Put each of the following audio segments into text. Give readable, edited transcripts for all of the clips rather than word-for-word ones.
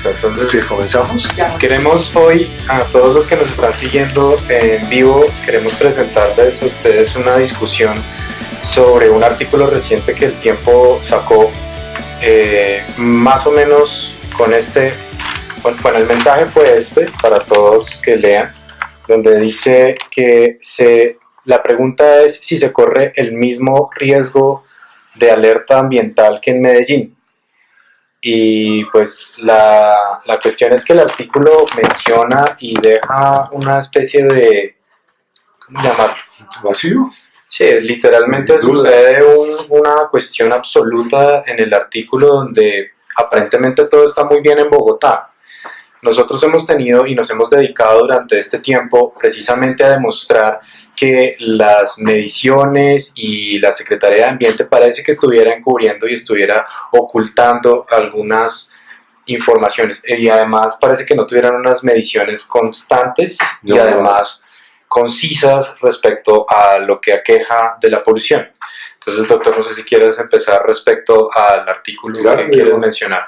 Listo, entonces Sí, comenzamos. queremos hoy a todos los que nos están siguiendo en vivo, queremos presentarles a ustedes una discusión sobre un artículo reciente que El Tiempo sacó, más o menos con bueno, el mensaje fue para todos que lean, donde dice que la pregunta es si se corre el mismo riesgo de alerta ambiental que en Medellín. Y pues la cuestión es que el artículo menciona y deja una especie de, ¿cómo llamarlo? ¿Vacío? Sí, literalmente sucede una cuestión absoluta en el artículo donde aparentemente todo está muy bien en Bogotá. Nosotros hemos tenido y nos hemos dedicado durante este tiempo precisamente a demostrar que las mediciones y la Secretaría de Ambiente parece que estuviera encubriendo y estuviera ocultando algunas informaciones, y además parece que no tuvieran unas mediciones constantes y además concisas respecto a lo que aqueja de la polución. Entonces, doctor, no sé si quieres empezar respecto al artículo que quieres mencionar.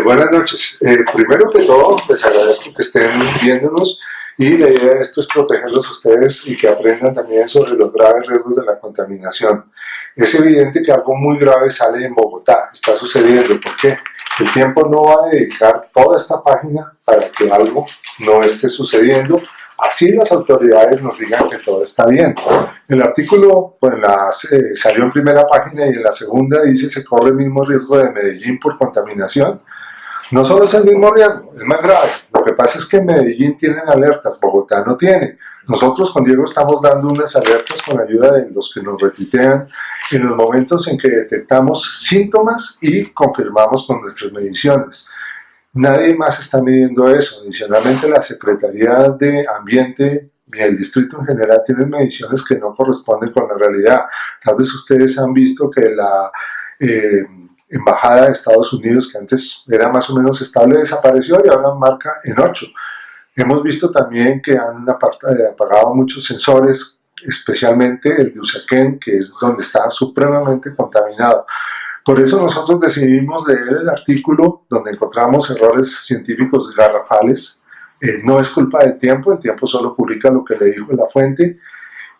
Buenas noches. Primero que todo, les agradezco que estén viéndonos y la idea de esto es protegerlos ustedes y que aprendan también sobre los graves riesgos de la contaminación. Es evidente que algo muy grave sale en Bogotá, está sucediendo. ¿Por qué? El Tiempo no va a dedicar toda esta página para que algo no esté sucediendo. Así las autoridades nos digan que todo está bien. El artículo pues, salió en primera página y en la segunda dice se corre el mismo riesgo de Medellín por contaminación. No solo es el mismo riesgo, es más grave. Lo que pasa es que en Medellín tienen alertas, Bogotá no tiene. Nosotros con Diego estamos dando unas alertas con ayuda de los que nos retuitean en los momentos en que detectamos síntomas y confirmamos con nuestras mediciones. Nadie más está midiendo eso. Adicionalmente, la Secretaría de Ambiente y el distrito en general tienen mediciones que no corresponden con la realidad. Tal vez ustedes han visto que la Embajada de Estados Unidos, que antes era más o menos estable, desapareció y ahora marca en 8. Hemos visto también que han apagado muchos sensores, especialmente el de Usaquén, que es donde está supremamente contaminado. Por eso nosotros decidimos leer el artículo donde encontramos errores científicos garrafales. No es culpa del Tiempo, el Tiempo solo publica lo que le dijo la fuente,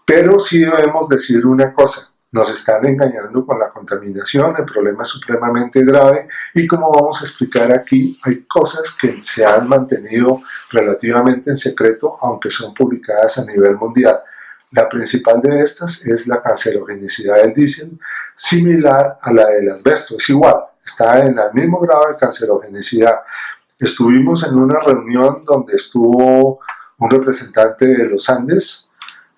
pero sí debemos decir una cosa, nos están engañando con la contaminación, el problema es supremamente grave y como vamos a explicar aquí, hay cosas que se han mantenido relativamente en secreto, aunque son publicadas a nivel mundial. La principal de estas es la cancerogenicidad del diésel, similar a la del asbesto, es igual, está en el mismo grado de cancerogenicidad. Estuvimos en una reunión donde estuvo un representante de los Andes,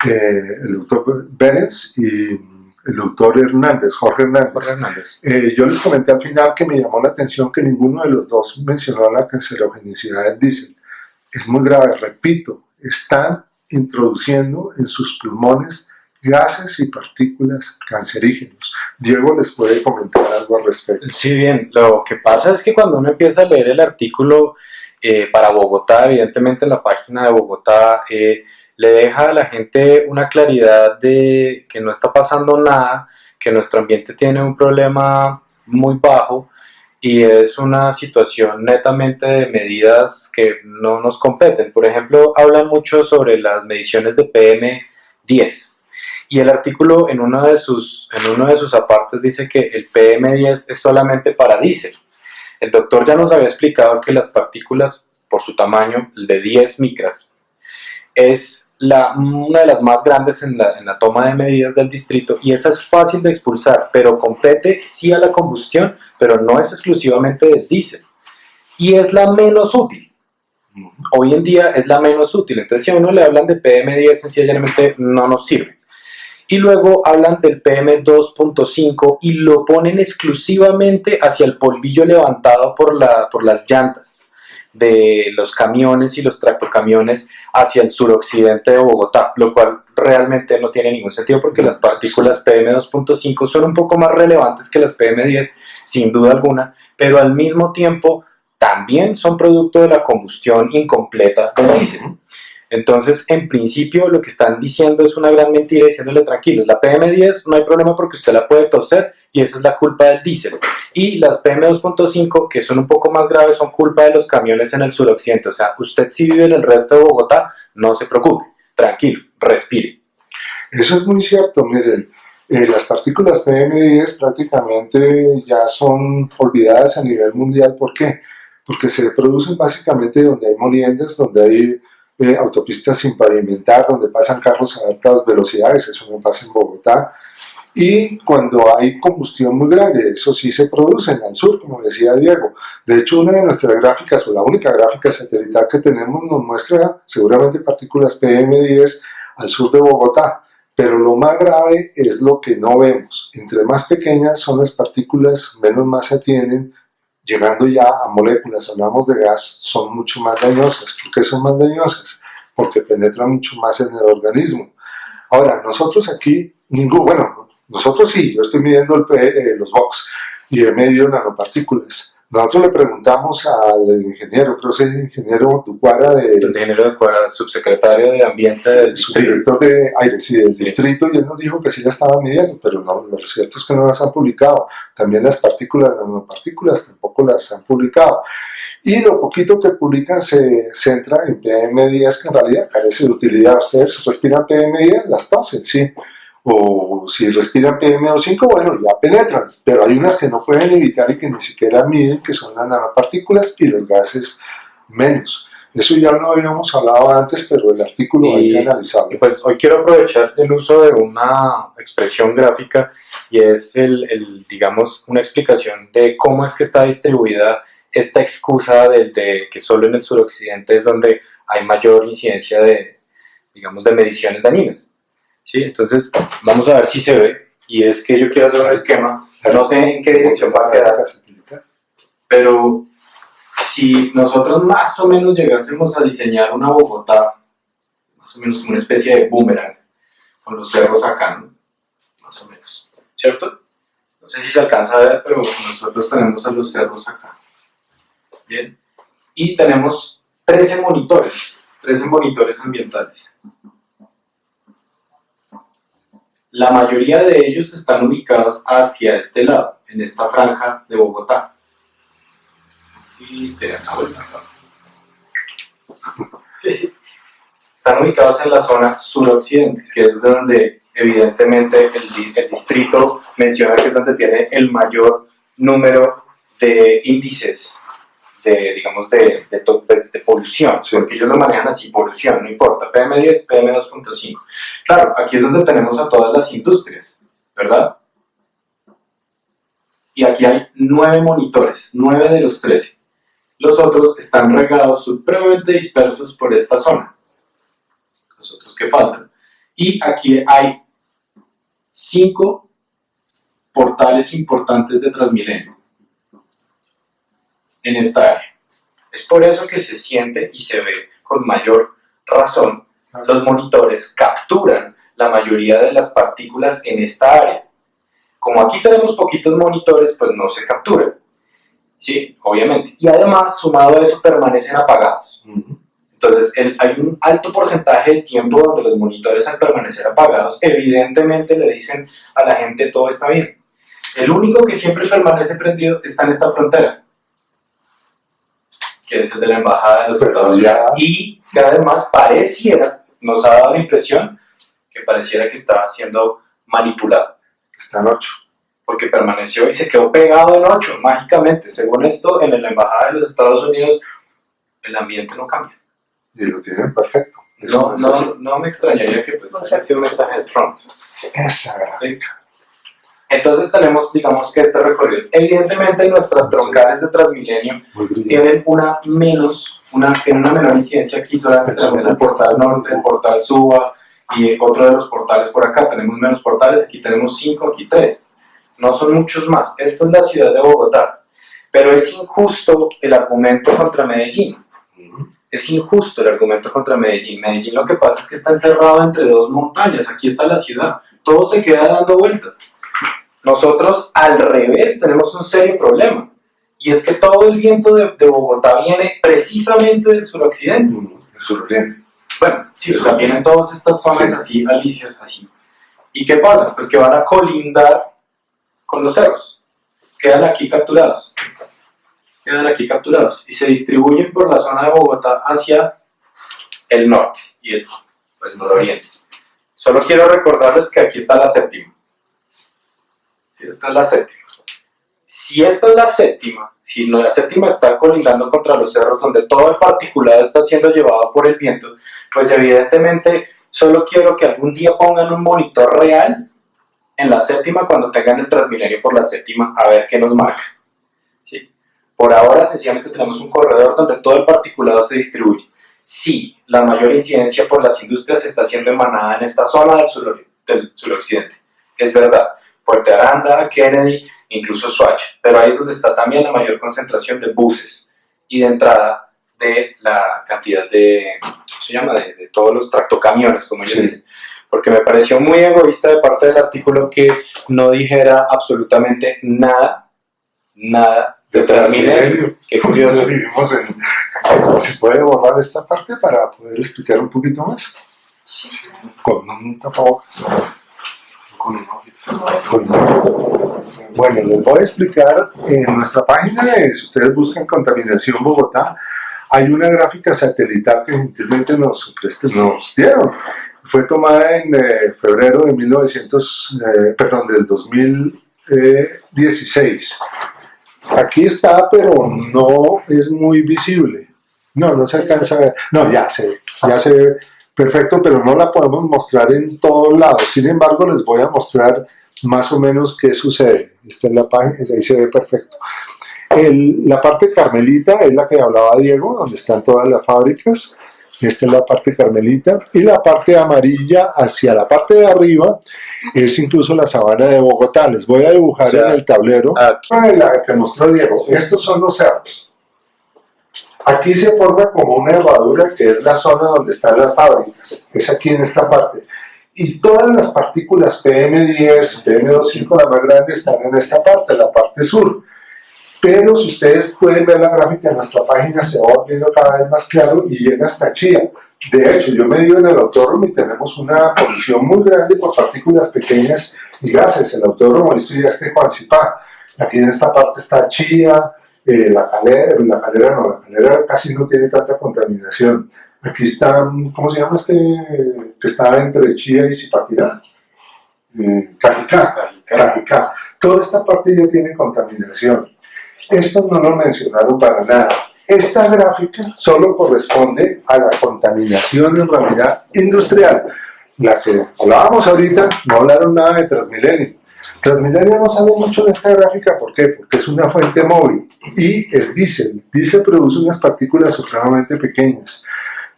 el doctor Bennett y el doctor Hernández, Jorge Hernández. Yo les comenté al final que me llamó la atención que ninguno de los dos mencionó la cancerogenicidad del diésel. Es muy grave, repito, están introduciendo en sus pulmones gases y partículas cancerígenos. Diego les puede comentar algo al respecto. Sí, bien, lo que pasa es que cuando uno empieza a leer el artículo para Bogotá, evidentemente la página de Bogotá le deja a la gente una claridad de que no está pasando nada, que nuestro ambiente tiene un problema muy bajo y es una situación netamente de medidas que no nos competen. Por ejemplo, hablan mucho sobre las mediciones de PM10 y el artículo en uno de sus apartes dice que el PM10 es solamente para diésel. El doctor ya nos había explicado que las partículas por su tamaño, de 10 micras, es una de las más grandes en la toma de medidas del distrito y esa es fácil de expulsar, pero compete sí a la combustión, pero no es exclusivamente del diésel y es la menos útil. Hoy en día es la menos útil, entonces si a uno le hablan de PM10 sencillamente no nos sirve. Y luego hablan del PM2.5 y lo ponen exclusivamente hacia el polvillo levantado por las llantas de los camiones y los tractocamiones hacia el suroccidente de Bogotá, lo cual realmente no tiene ningún sentido porque las partículas PM2.5 son un poco más relevantes que las PM10, sin duda alguna, pero al mismo tiempo también son producto de la combustión incompleta del diésel. Entonces, en principio, lo que están diciendo es una gran mentira, diciéndole tranquilos, la PM10 no hay problema porque usted la puede toser y esa es la culpa del diésel. Y las PM2.5, que son un poco más graves, son culpa de los camiones en el suroccidente. O sea, usted si vive en el resto de Bogotá, no se preocupe, tranquilo, respire. Eso es muy cierto, miren. Las partículas PM10 prácticamente ya son olvidadas a nivel mundial. ¿Por qué? Porque se producen básicamente donde hay moliendas, donde hay autopistas sin pavimentar, donde pasan carros a altas velocidades, eso no pasa en Bogotá, y cuando hay combustión muy grande, eso sí se produce al sur, como decía Diego. De hecho, una de nuestras gráficas, o la única gráfica satelital que tenemos, nos muestra seguramente partículas PM10 al sur de Bogotá, pero lo más grave es lo que no vemos. Entre más pequeñas son las partículas, menos masa tienen, llegando ya a moléculas, hablamos de gas, son mucho más dañosas. ¿Por qué son más dañosas? Porque penetran mucho más en el organismo. Ahora, nosotros aquí, nosotros sí, yo estoy midiendo los VOX y he medido nanopartículas. Nosotros le preguntamos al ingeniero, creo que es el ingeniero Ducuara El ingeniero Ducuara, subsecretario de Ambiente del distrito. De aire, sí, del distrito, y él nos dijo que sí la estaban midiendo, pero no, lo cierto es que no las han publicado. También las partículas, las nanopartículas, tampoco las han publicado. Y lo poquito que publican se centra en PM10, que en realidad carece de utilidad. Ustedes respiran PM10, las tosen, sí. O si respiran PM2.5, bueno, ya penetran, pero hay unas que no pueden evitar y que ni siquiera miden, que son las nanopartículas y los gases menos. Eso ya lo habíamos hablado antes, pero el artículo hay que analizarlo. Pues hoy quiero aprovechar el uso de una expresión gráfica y es digamos, una explicación de cómo es que está distribuida esta excusa de que solo en el suroccidente es donde hay mayor incidencia digamos, de mediciones dañinas. ¿Sí? Entonces, vamos a ver si se ve. Y es que yo quiero hacer un esquema, no sé en qué dirección va a quedar, pero si nosotros más o menos llegásemos a diseñar una Bogotá, más o menos como una especie de boomerang, con los cerros acá, ¿no? Más o menos, ¿cierto? No sé si se alcanza a ver, pero nosotros tenemos a los cerros acá. Bien. Y tenemos 13 monitores ambientales. La mayoría de ellos están ubicados hacia este lado, en esta franja de Bogotá. Y se acabó el mapa. Están ubicados en la zona suroccidente, que es donde evidentemente el distrito menciona que es donde tiene el mayor número de índices digamos, de polución, porque ellos lo manejan así, polución, no importa, PM10, PM2.5. Claro, aquí es donde tenemos a todas las industrias, ¿verdad? Y aquí hay 9 monitores, 9 de los 13. Los otros están regados supremamente dispersos por esta zona, los otros que faltan. Y aquí hay 5 portales importantes de Transmilenio en esta área. Es por eso que se siente y se ve con mayor razón. Los monitores capturan la mayoría de las partículas en esta área. Como aquí tenemos poquitos monitores, pues no se capturan. Sí, obviamente. Y además, sumado a eso, permanecen apagados. Entonces, hay un alto porcentaje de tiempo donde los monitores, al permanecer apagados, evidentemente le dicen a la gente todo está bien. El único que siempre permanece prendido está en esta frontera, que es el de la Embajada de los Estados Unidos, y que además nos ha dado la impresión que pareciera que estaba siendo manipulado. Está en 8. Porque permaneció y se quedó pegado en 8, mágicamente. Según esto, en la Embajada de los Estados Unidos, el ambiente no cambia. Y lo tienen perfecto. No me extrañaría que pues, haya sido un mensaje de Trump. Esa gráfica. Entonces tenemos, digamos, que este recorrido. Evidentemente nuestras troncales de Transmilenio tienen una menor incidencia aquí. Solamente tenemos el portal norte, el portal Suba y otro de los portales por acá. Tenemos menos portales, aquí tenemos 5, aquí 3. No son muchos más. Esta es la ciudad de Bogotá. Pero es injusto el argumento contra Medellín. Es injusto el argumento contra Medellín. Medellín lo que pasa es que está encerrado entre 2 montañas. Aquí está la ciudad. Todo se queda dando vueltas. Nosotros, al revés, tenemos un serio problema. Y es que todo el viento de Bogotá viene precisamente del suroccidente. El suroriente. Bueno, sí, o sea, vienen todas estas zonas así, alicias, así. ¿Y qué pasa? Pues que van a colindar con los cerros. Quedan aquí capturados. Y se distribuyen por la zona de Bogotá hacia el norte y el nororiente. Solo quiero recordarles que aquí está la séptima. Sí, esta es la séptima. Si esta es la séptima, si no, la séptima está colindando contra los cerros donde todo el particulado está siendo llevado por el viento, pues evidentemente solo quiero que algún día pongan un monitor real en la séptima cuando tengan el Transmilenio por la séptima a ver qué nos marca. ¿Sí? Por ahora sencillamente tenemos un corredor donde todo el particulado se distribuye. Sí, la mayor incidencia por las industrias está siendo emanada en esta zona del suroccidente. Es verdad. Puente Aranda, Kennedy, incluso Soacha, pero ahí es donde está también la mayor concentración de buses y de entrada de la cantidad de, ¿cómo se llama?, de todos los tractocamiones, como ellos dicen, porque me pareció muy egoísta de parte del artículo que no dijera absolutamente nada de Transmilenio. Qué curioso. Vivimos ¿Se puede borrar esta parte para poder explicar un poquito más? Sí. Con un tapabocas. Bueno, les voy a explicar en nuestra página, si ustedes buscan Contaminación Bogotá, hay una gráfica satelital que gentilmente nos dieron. Fue tomada en febrero de del 2016. Aquí está, pero no es muy visible. No se alcanza a ver. No, ya se ve. Perfecto, pero no la podemos mostrar en todos lados. Sin embargo, les voy a mostrar más o menos qué sucede. Esta es la página, ahí se ve perfecto. La parte carmelita es la que hablaba Diego, donde están todas las fábricas. Esta es la parte carmelita. Y la parte amarilla hacia la parte de arriba es incluso la sabana de Bogotá. Les voy a dibujar en el tablero. La que mostró Diego. Estos son los cerros. Aquí se forma como una herradura que es la zona donde están las fábricas, es aquí en esta parte. Y todas las partículas PM10, PM2.5, la más grande, están en esta parte, la parte sur. Pero si ustedes pueden ver la gráfica en nuestra página, se va volviendo cada vez más claro y llega hasta Chía. De hecho, yo me dio en el autódromo y tenemos una polución muy grande por partículas pequeñas y gases. El autódromo, esto ya está en Juancipá. Aquí en esta parte está Chía. La calera casi no tiene tanta contaminación. Aquí está, ¿cómo se llama que está entre Chía y Zipaquirá? Cajicá. Toda esta parte ya tiene contaminación. Esto no lo mencionaron para nada. Esta gráfica solo corresponde a la contaminación en realidad industrial. La que hablábamos ahorita, no hablaron nada de Transmilenio. Transmilenio no sale mucho en esta gráfica, ¿por qué? Porque es una fuente móvil y es diésel. Diésel produce unas partículas supremamente pequeñas.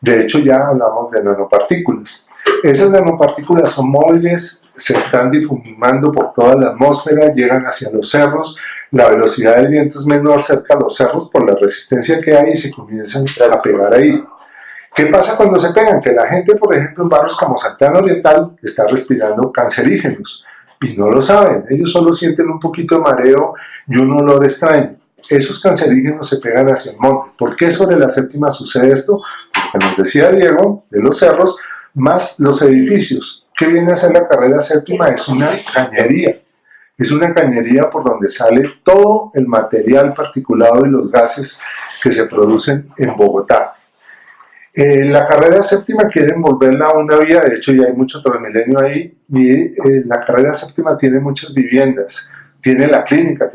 De hecho, ya hablamos de nanopartículas. Esas nanopartículas son móviles, se están difumando por toda la atmósfera, llegan hacia los cerros, la velocidad del viento es menor cerca a los cerros por la resistencia que hay y se comienzan a pegar ahí. ¿Qué pasa cuando se pegan? Que la gente, por ejemplo, en barrios como Santana Oriental está respirando cancerígenos. Y no lo saben, ellos solo sienten un poquito de mareo y un olor extraño. Esos cancerígenos se pegan hacia el monte. ¿Por qué sobre la séptima sucede esto? Porque nos decía Diego, de los cerros, más los edificios. ¿Qué viene a ser la carrera séptima? Es una cañería. Es una cañería por donde sale todo el material particulado y los gases que se producen en Bogotá. La carrera séptima quieren volverla a una vía, de hecho ya hay mucho Transmilenio ahí, y la carrera séptima tiene muchas viviendas, tiene la clínica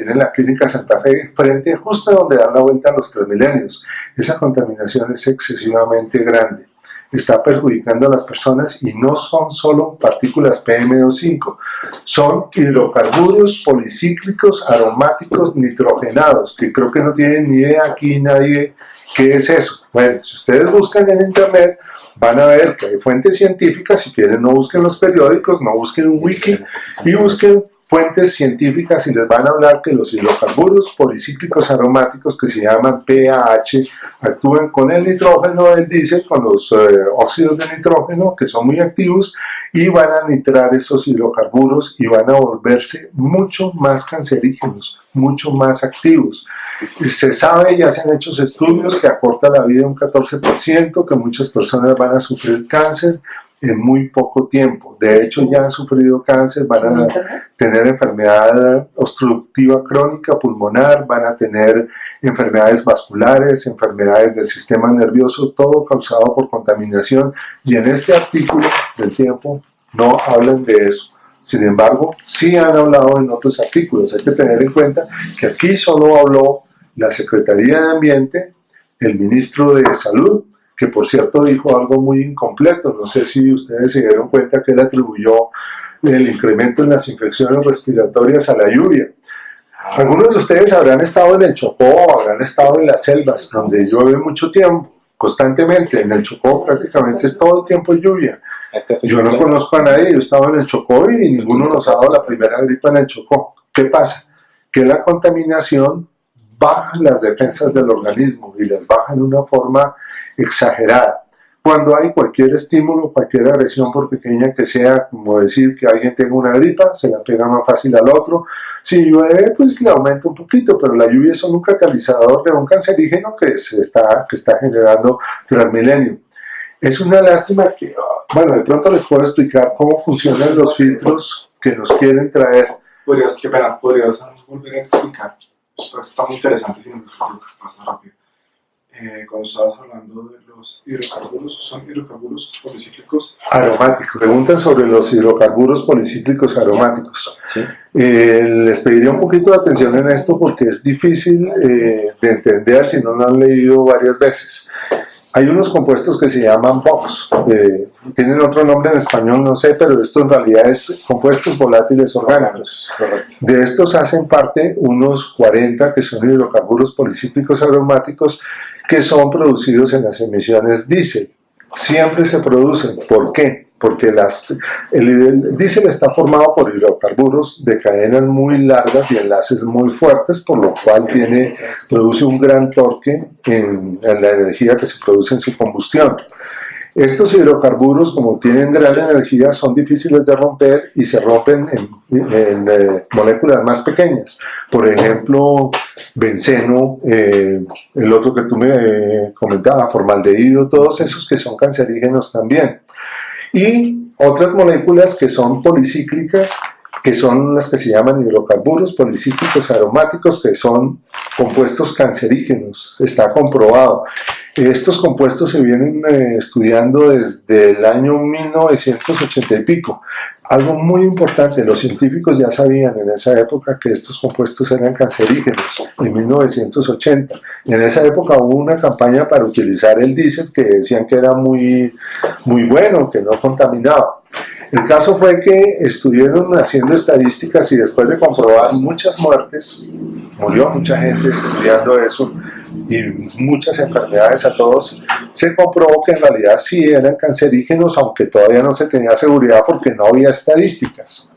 Santa Fe frente justo donde dan la vuelta a los Transmilenios. Esa contaminación es excesivamente grande, está perjudicando a las personas y no son solo partículas PM2.5, son hidrocarburos policíclicos aromáticos nitrogenados, que creo que no tienen ni idea aquí nadie qué es eso. Bueno, si ustedes buscan en internet van a ver que hay fuentes científicas. Si quieren, no busquen los periódicos, no busquen un wiki y busquen fuentes científicas y les van a hablar que los hidrocarburos policíclicos aromáticos, que se llaman PAH, actúan con el nitrógeno del diésel, con los óxidos de nitrógeno, que son muy activos, y van a nitrar esos hidrocarburos y van a volverse mucho más cancerígenos, mucho más activos. Se sabe, ya se han hecho estudios, que acorta la vida un 14%, que muchas personas van a sufrir cáncer en muy poco tiempo. De hecho, ya han sufrido cáncer, van a tener enfermedad obstructiva crónica pulmonar, van a tener enfermedades vasculares, enfermedades del sistema nervioso, todo causado por contaminación. Y en este artículo del Tiempo no hablan de eso. Sin embargo, sí han hablado en otros artículos. Hay que tener en cuenta que aquí solo habló la Secretaría de Ambiente, el Ministro de Salud, que por cierto dijo algo muy incompleto. No sé si ustedes se dieron cuenta que él atribuyó el incremento en las infecciones respiratorias a la lluvia. Algunos de ustedes habrán estado en el Chocó, habrán estado en las selvas, donde llueve mucho tiempo, constantemente. En el Chocó prácticamente es todo el tiempo lluvia. Yo no conozco a nadie, yo estaba en el Chocó y ninguno nos ha dado la primera gripa en el Chocó. ¿Qué pasa? Que la contaminación baja las defensas del organismo y las baja en una forma exagerada. Cuando hay cualquier estímulo, cualquier agresión, por pequeña que sea, como decir que alguien tenga una gripa, se la pega más fácil al otro. Si llueve, pues le aumenta un poquito, pero la lluvia es un catalizador de un cancerígeno que está generando Transmilenio. Es una lástima que, bueno, de pronto les puedo explicar cómo funcionan los filtros que nos quieren traer. ¿Podrías volver a explicar? Esto está muy interesante, sin embargo, pasa rápido. Cuando estabas hablando de los hidrocarburos, ¿son hidrocarburos policíclicos aromáticos? Preguntan sobre los hidrocarburos policíclicos aromáticos. ¿Sí? Les pediría un poquito de atención en esto porque es difícil de entender si no lo han leído varias veces. Hay unos compuestos que se llaman VOX, tienen otro nombre en español, no sé, pero esto en realidad es compuestos volátiles orgánicos. Correcto. De estos hacen parte unos 40 que son hidrocarburos policíclicos aromáticos que son producidos en las emisiones diésel. Siempre se producen. ¿Por qué? Porque el diésel está formado por hidrocarburos de cadenas muy largas y enlaces muy fuertes, por lo cual produce un gran torque en la energía que se produce en su combustión. Estos hidrocarburos, como tienen gran energía, son difíciles de romper y se rompen en moléculas más pequeñas. Por ejemplo, benceno, el otro que tú me comentabas, formaldehído, todos esos que son cancerígenos también. Y otras moléculas que son policíclicas, que son las que se llaman hidrocarburos policíclicos aromáticos, que son compuestos cancerígenos, está comprobado. Estos compuestos se vienen estudiando desde el año 1980 y pico. Algo muy importante, los científicos ya sabían en esa época que estos compuestos eran cancerígenos, en 1980. Y en esa época hubo una campaña para utilizar el diésel que decían que era muy bueno, que no contaminaba. El caso fue que estuvieron haciendo estadísticas y después de comprobar muchas muertes, murió mucha gente estudiando eso y muchas enfermedades a todos, se comprobó que en realidad sí eran cancerígenos, aunque todavía no se tenía seguridad porque no había estadísticas.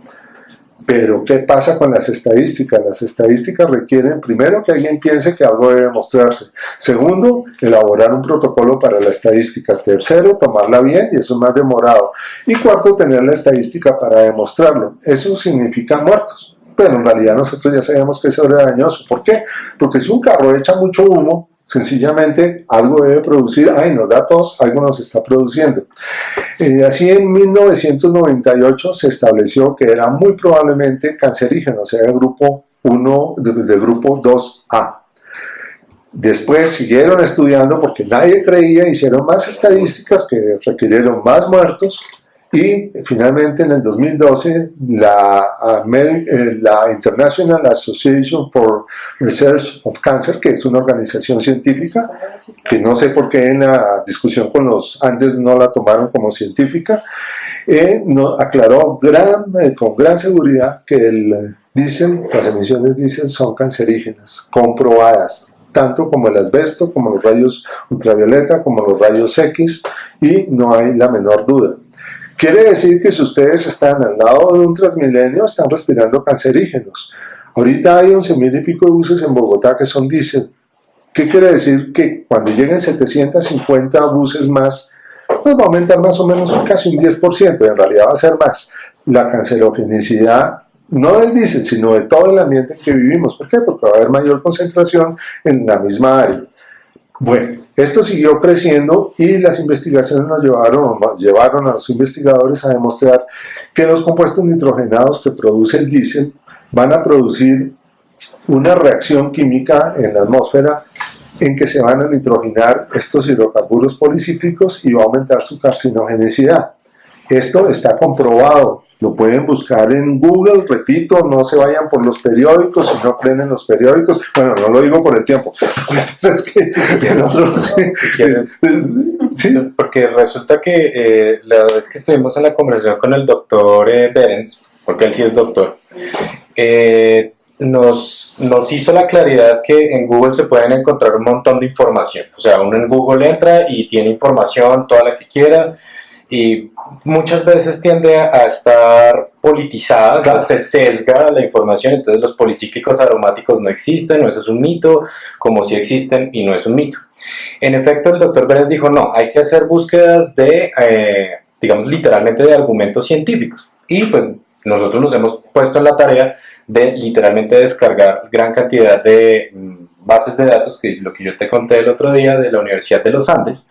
Pero ¿qué pasa con las estadísticas? Las estadísticas requieren, primero, que alguien piense que algo debe mostrarse. Segundo, elaborar un protocolo para la estadística. Tercero, tomarla bien, y eso es más demorado. Y cuarto, tener la estadística para demostrarlo. Eso significa muertos. Pero en realidad nosotros ya sabemos que eso era dañoso. ¿Por qué? Porque si un carro echa mucho humo, sencillamente algo debe producir, nos da tos, algo nos está produciendo. Así en 1998 se estableció que era muy probablemente cancerígeno, o sea, el grupo 1 del grupo 2A. Después siguieron estudiando porque nadie creía, hicieron más estadísticas que requirieron más muertos. Y finalmente en el 2012 la International Association for Research of Cancer, que es una organización científica, que no sé por qué en la discusión con los Andes no la tomaron como científica, aclaró con gran seguridad que el diésel, las emisiones diésel son cancerígenas, comprobadas, tanto como el asbesto, como los rayos ultravioleta, como los rayos X, y no hay la menor duda. Quiere decir que si ustedes están al lado de un Transmilenio, están respirando cancerígenos. Ahorita hay 11.000 y pico de buses en Bogotá que son diésel. ¿Qué quiere decir? Que cuando lleguen 750 buses más, pues va a aumentar más o menos casi un 10%, en realidad va a ser más. La cancerogenicidad, no del diésel, sino de todo el ambiente en que vivimos. ¿Por qué? Porque va a haber mayor concentración en la misma área. Bueno, esto siguió creciendo y las investigaciones nos llevaron a los investigadores a demostrar que los compuestos nitrogenados que produce el diésel van a producir una reacción química en la atmósfera en que se van a nitrogenar estos hidrocarburos policíclicos y va a aumentar su carcinogenicidad. Esto está comprobado, lo pueden buscar en Google, repito, no se vayan por los periódicos, si no creen en los periódicos, bueno, no lo digo por el tiempo, es que ¿Sí? Porque resulta que la vez que estuvimos en la conversación con el doctor Berens, porque él sí es doctor, nos hizo la claridad que en Google se pueden encontrar un montón de información. O sea, uno en Google entra y tiene información, toda la que quiera, y muchas veces tiende a estar politizada, claro. Se sesga la información, entonces los policíclicos aromáticos no existen, o eso es un mito, como si existen y no es un mito. En efecto, el doctor Berens dijo, no, hay que hacer búsquedas de, digamos, literalmente de argumentos científicos. Y pues nosotros nos hemos puesto en la tarea de literalmente descargar gran cantidad de bases de datos, que lo que yo te conté el otro día de la Universidad de los Andes,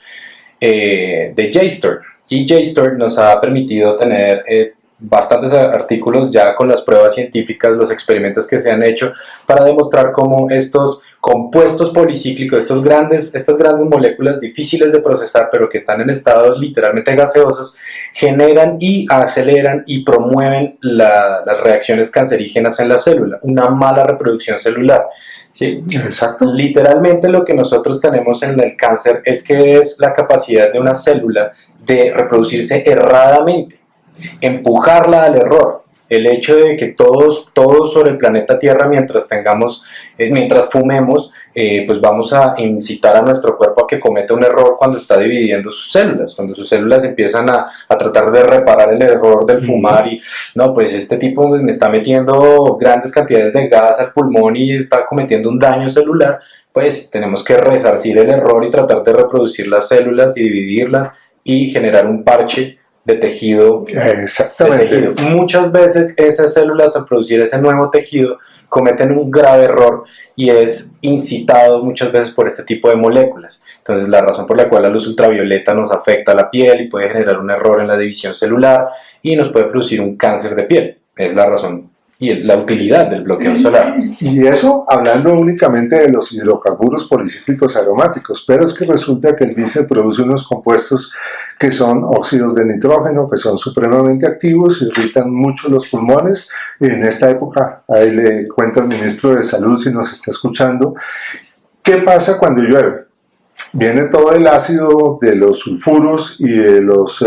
de JSTOR. Y JSTOR nos ha permitido tener bastantes artículos ya con las pruebas científicas, los experimentos que se han hecho para demostrar cómo estos compuestos policíclicos, estas grandes moléculas difíciles de procesar pero que están en estados literalmente gaseosos, generan y aceleran y promueven las reacciones cancerígenas en la célula, una mala reproducción celular. ¿Sí? Exacto. Literalmente lo que nosotros tenemos en el cáncer es que es la capacidad de una célula de reproducirse erradamente, empujarla al error. El hecho de que todos sobre el planeta Tierra, mientras fumemos, pues vamos a incitar a nuestro cuerpo a que cometa un error cuando está dividiendo sus células, cuando sus células empiezan a tratar de reparar el error del fumar y, no, pues este tipo me está metiendo grandes cantidades de gas al pulmón y está cometiendo un daño celular, pues tenemos que resarcir el error y tratar de reproducir las células y dividirlas y generar un parche de tejido. Exactamente. De tejido. Muchas veces esas células al producir ese nuevo tejido cometen un grave error y es incitado muchas veces por este tipo de moléculas. Entonces la razón por la cual la luz ultravioleta nos afecta a la piel y puede generar un error en la división celular y nos puede producir un cáncer de piel. Es la razón y la utilidad del bloqueo solar. Y eso hablando únicamente de los hidrocarburos policíclicos aromáticos, pero es que resulta que el diésel produce unos compuestos que son óxidos de nitrógeno, que son supremamente activos, irritan mucho los pulmones. En esta época, ahí le cuento al ministro de Salud si nos está escuchando, ¿qué pasa cuando llueve? Viene todo el ácido de los sulfuros y de los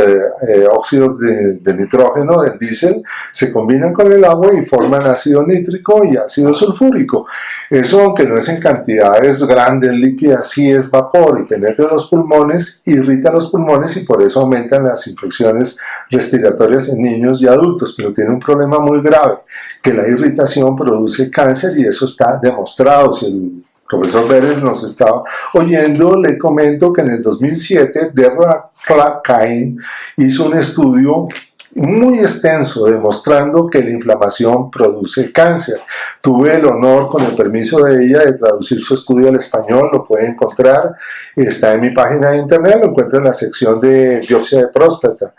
óxidos de nitrógeno del diésel, se combinan con el agua y forman ácido nítrico y ácido sulfúrico. Eso, aunque no es en cantidades grandes, líquidas, sí es vapor y penetra en los pulmones, irrita los pulmones y por eso aumentan las infecciones respiratorias en niños y adultos, pero tiene un problema muy grave, que la irritación produce cáncer y eso está demostrado. Si el profesor Berens nos estaba oyendo, le comento que en el 2007 Deborah Cain hizo un estudio muy extenso demostrando que la inflamación produce cáncer. Tuve el honor, con el permiso de ella, de traducir su estudio al español, lo puede encontrar, está en mi página de internet, lo encuentra en la sección de biopsia de próstata.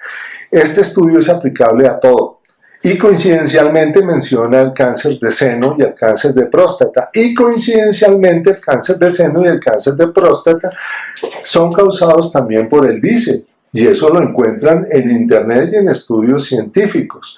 Este estudio es aplicable a todo. Y coincidencialmente menciona el cáncer de seno y el cáncer de próstata. Y coincidencialmente el cáncer de seno y el cáncer de próstata son causados también por el diésel. Y eso lo encuentran en internet y en estudios científicos.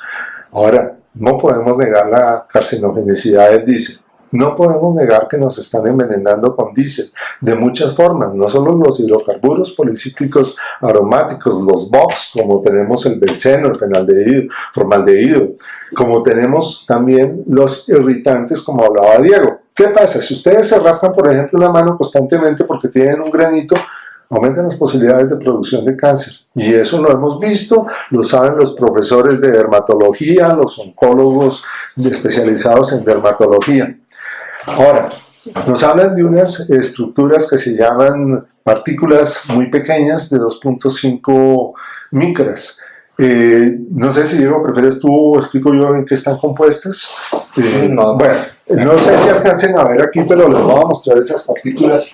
Ahora, no podemos negar la carcinogenicidad del diésel. No podemos negar que nos están envenenando con diésel de muchas formas, no solo los hidrocarburos policíclicos aromáticos, los BOX, como tenemos el benceno, el formaldehído, como tenemos también los irritantes, como hablaba Diego. ¿Qué pasa? Si ustedes se rascan, por ejemplo, la mano constantemente porque tienen un granito, aumentan las posibilidades de producción de cáncer. Y eso lo hemos visto, lo saben los profesores de dermatología, los oncólogos especializados en dermatología. Ahora, nos hablan de unas estructuras que se llaman partículas muy pequeñas de 2.5 micras. No sé si Diego, prefieres tú o explico yo en qué están compuestas. No. Bueno, no sé si alcancen a ver aquí, pero les voy a mostrar esas partículas.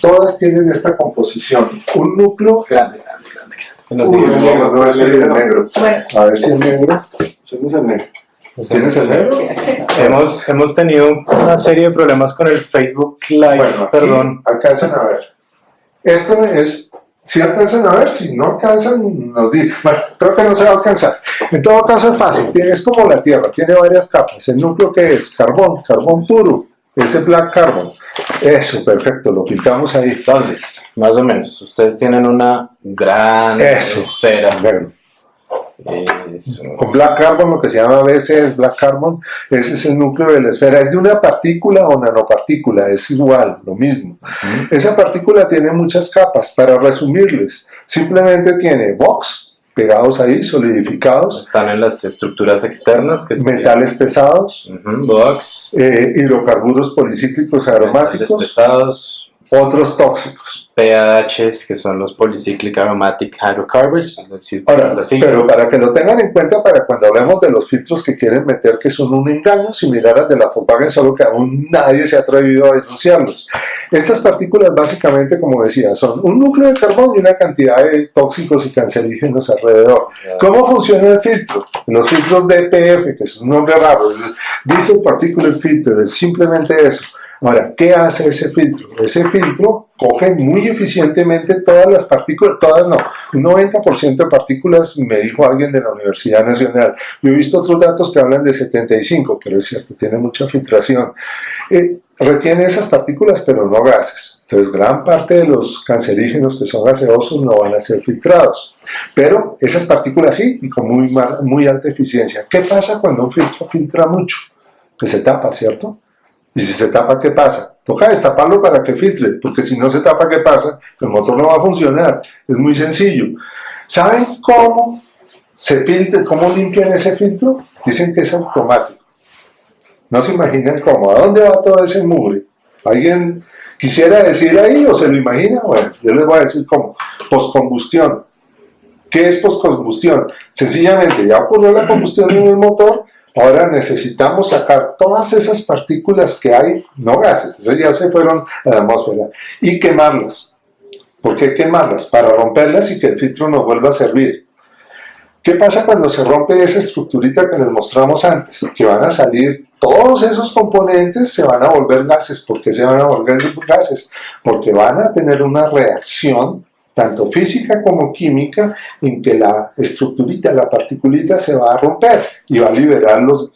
Todas tienen esta composición. Un núcleo grande. No es el negro. A ver si el negro. ¿Tienes el negro? ¿Tienes el negro? Hemos tenido una serie de problemas con el Facebook Live. Bueno, perdón. Alcanzan a ver. Esto es. Si alcanzan a ver, si no alcanzan, nos dicen. Bueno, creo que no se va a alcanzar. En todo caso es fácil, es como la Tierra, tiene varias capas. El núcleo que es carbón puro, ese black carbon. Eso, perfecto, lo pintamos ahí. Entonces, más o menos, ustedes tienen una gran esfera. Eso. Con black carbon, lo que se llama a veces black carbon, ese es el núcleo de la esfera. Es de una partícula o nanopartícula, es igual, lo mismo. Esa partícula tiene muchas capas. Para resumirles, simplemente tiene box pegados ahí, solidificados. Están en las estructuras externas, que metales pesados, box, hidrocarburos policíclicos aromáticos, pesados, otros tóxicos. PAHs, que son los Polycyclic Aromatic Hydrocarbons. Ahora, pero para que lo tengan en cuenta, para cuando hablemos de los filtros que quieren meter, que son un engaño similar al de la Volkswagen, solo que aún nadie se ha atrevido a denunciarlos. Estas partículas, básicamente, como decía, son un núcleo de carbón y una cantidad de tóxicos y cancerígenos alrededor. ¿Cómo funciona el filtro? Los filtros DPF, que es un nombre raro, Diesel Particulate Filter, es simplemente eso. Ahora, ¿qué hace ese filtro? Ese filtro coge muy eficientemente todas las partículas, todas no, un 90% de partículas, me dijo alguien de la Universidad Nacional. Yo he visto otros datos que hablan de 75, pero es cierto, tiene mucha filtración. Retiene esas partículas, pero no gases. Entonces, gran parte de los cancerígenos que son gaseosos no van a ser filtrados. Pero esas partículas sí, y con muy alta eficiencia. ¿Qué pasa cuando un filtro filtra mucho? Que se tapa, ¿cierto? Y si se tapa, ¿qué pasa? Toca destaparlo para que filtre, porque si no se tapa, ¿qué pasa? El motor no va a funcionar. Es muy sencillo. ¿Saben cómo se filtra, cómo limpian ese filtro? Dicen que es automático. No se imaginan cómo. ¿A dónde va todo ese mugre? ¿Alguien quisiera decir ahí o se lo imagina? Bueno, yo les voy a decir cómo. Poscombustión. ¿Qué es poscombustión? Sencillamente, ya ocurrió la combustión en el motor. Ahora necesitamos sacar todas esas partículas que hay, no gases, esas ya se fueron a la atmósfera, y quemarlas. ¿Por qué quemarlas? Para romperlas y que el filtro nos vuelva a servir. ¿Qué pasa cuando se rompe esa estructurita que les mostramos antes? Que van a salir todos esos componentes, se van a volver gases. ¿Por qué se van a volver gases? Porque van a tener una reacción tanto física como química, en que la estructurita, la particulita se va a romper y va a liberar los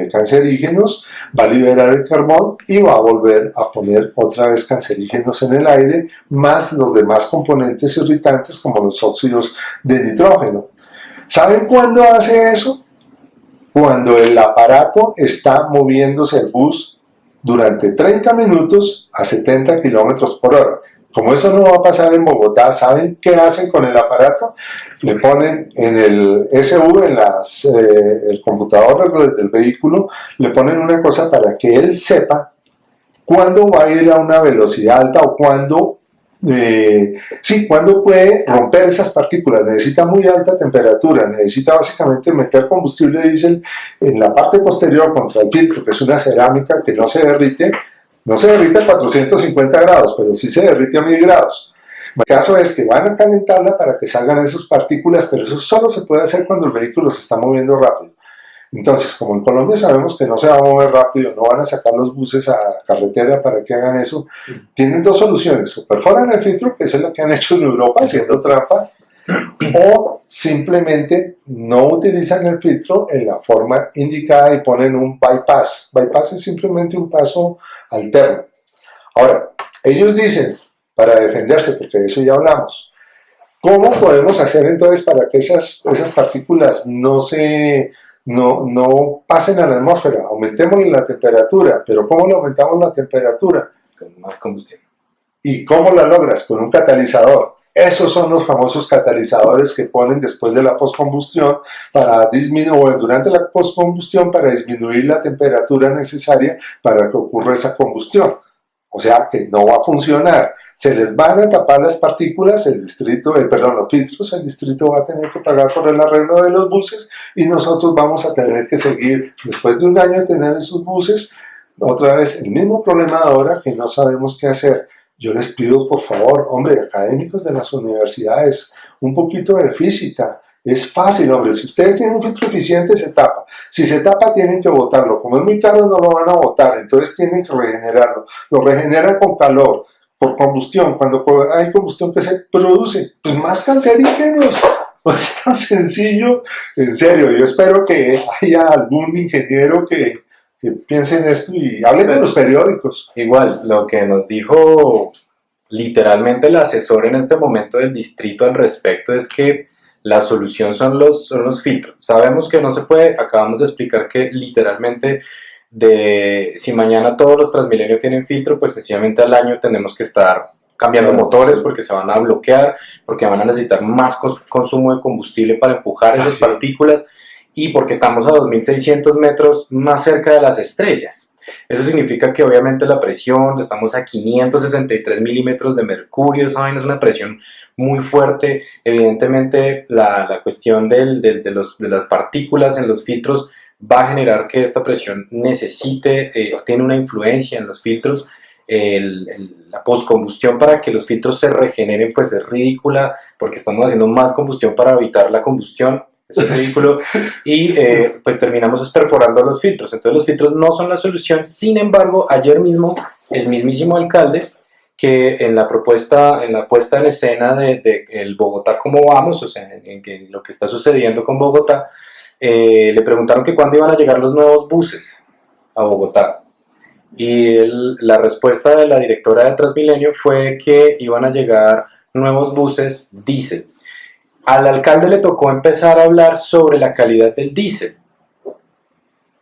cancerígenos, va a liberar el carbón y va a volver a poner otra vez cancerígenos en el aire, más los demás componentes irritantes como los óxidos de nitrógeno. ¿Saben cuándo hace eso? Cuando el aparato está moviéndose el bus durante 30 minutos a 70 kilómetros por hora. Como eso no va a pasar en Bogotá, ¿saben qué hacen con el aparato? Le ponen en el SU, en el computador del vehículo, le ponen una cosa para que él sepa cuándo va a ir a una velocidad alta o cuándo puede romper esas partículas. Necesita muy alta temperatura, necesita básicamente meter combustible diésel en la parte posterior contra el filtro, que es una cerámica que no se derrite. No se derrite a 450 grados, pero sí se derrite a 1000 grados. El caso es que van a calentarla para que salgan esas partículas, pero eso solo se puede hacer cuando el vehículo se está moviendo rápido. Entonces, como en Colombia sabemos que no se va a mover rápido, no van a sacar los buses a carretera para que hagan eso, tienen dos soluciones: o perforan el filtro, que es lo que han hecho en Europa haciendo trampa, o simplemente no utilizan el filtro en la forma indicada y ponen un bypass. Bypass es simplemente un paso alterno. Ahora, ellos dicen, para defenderse, porque de eso ya hablamos, ¿cómo podemos hacer entonces para que esas partículas no pasen a la atmósfera? Aumentemos la temperatura, pero ¿cómo le aumentamos la temperatura? Con más combustión. ¿Y cómo la logras? Con un catalizador. Esos son los famosos catalizadores que ponen después de la postcombustión para disminuir, durante la postcombustión para disminuir la temperatura necesaria para que ocurra esa combustión. O sea que no va a funcionar. Se les van a tapar las partículas, los filtros, el distrito va a tener que pagar por el arreglo de los buses y nosotros vamos a tener que seguir, después de un año de tener esos buses, otra vez el mismo problema ahora que no sabemos qué hacer. Yo les pido, por favor, hombre, académicos de las universidades, un poquito de física. Es fácil, hombre. Si ustedes tienen un filtro eficiente, se tapa. Si se tapa, tienen que botarlo. Como es muy caro, no lo van a botar. Entonces tienen que regenerarlo. Lo regeneran con calor, por combustión. Cuando hay combustión, ¿qué se produce? Pues más cancerígenos. No es tan sencillo. En serio, yo espero que haya algún ingeniero que piense en esto y hable con los periódicos. Igual, lo que nos dijo literalmente el asesor en este momento del distrito al respecto es que la solución son los filtros. Sabemos que no se puede, acabamos de explicar que literalmente si mañana todos los Transmilenio tienen filtro, pues sencillamente al año tenemos que estar cambiando motores porque se van a bloquear, porque van a necesitar más consumo de combustible para empujar esas partículas y porque estamos a 2.600 metros más cerca de las estrellas. Eso significa que obviamente la presión, estamos a 563 milímetros de mercurio, esa vaina es una presión muy fuerte. Evidentemente la cuestión de las partículas en los filtros va a generar que esta presión tiene una influencia en los filtros. La postcombustión para que los filtros se regeneren pues es ridícula porque estamos haciendo más combustión para evitar la combustión. Eso es ridículo y pues terminamos perforando los filtros. Entonces los filtros no son la solución. Sin embargo, ayer mismo el mismísimo alcalde, que en la puesta en escena de el Bogotá cómo vamos, o sea, en lo que está sucediendo con Bogotá, le preguntaron que cuándo iban a llegar los nuevos buses a Bogotá. Y la respuesta de la directora de Transmilenio fue que iban a llegar nuevos buses diésel. Al alcalde le tocó empezar a hablar sobre la calidad del diésel,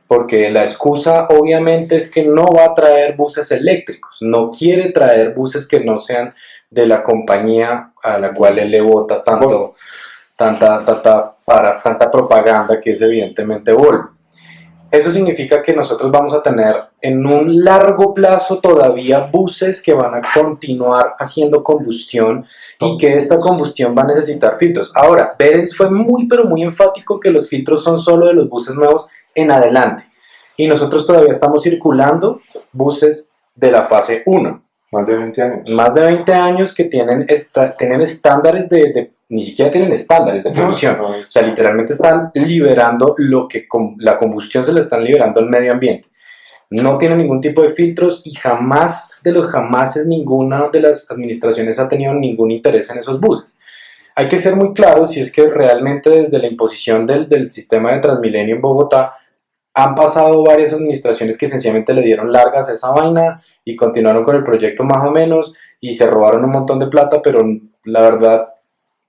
porque la excusa obviamente es que no va a traer buses eléctricos, no quiere traer buses que no sean de la compañía a la cual él le vota tanta propaganda que es evidentemente Volvo. Eso significa que nosotros vamos a tener en un largo plazo todavía buses que van a continuar haciendo combustión y que esta combustión va a necesitar filtros. Ahora, Berens fue muy pero muy enfático que los filtros son solo de los buses nuevos en adelante y nosotros todavía estamos circulando buses de la fase 1. Más de 20 años. Más de 20 años que tienen estándares ni siquiera tienen estándares de producción. O sea, literalmente están liberando lo que la combustión se le están liberando al medio ambiente. No tienen ningún tipo de filtros y jamás de los jamases ninguna de las administraciones ha tenido ningún interés en esos buses. Hay que ser muy claros si es que realmente desde la imposición del sistema de Transmilenio en Bogotá han pasado varias administraciones que sencillamente le dieron largas a esa vaina y continuaron con el proyecto más o menos y se robaron un montón de plata, pero la verdad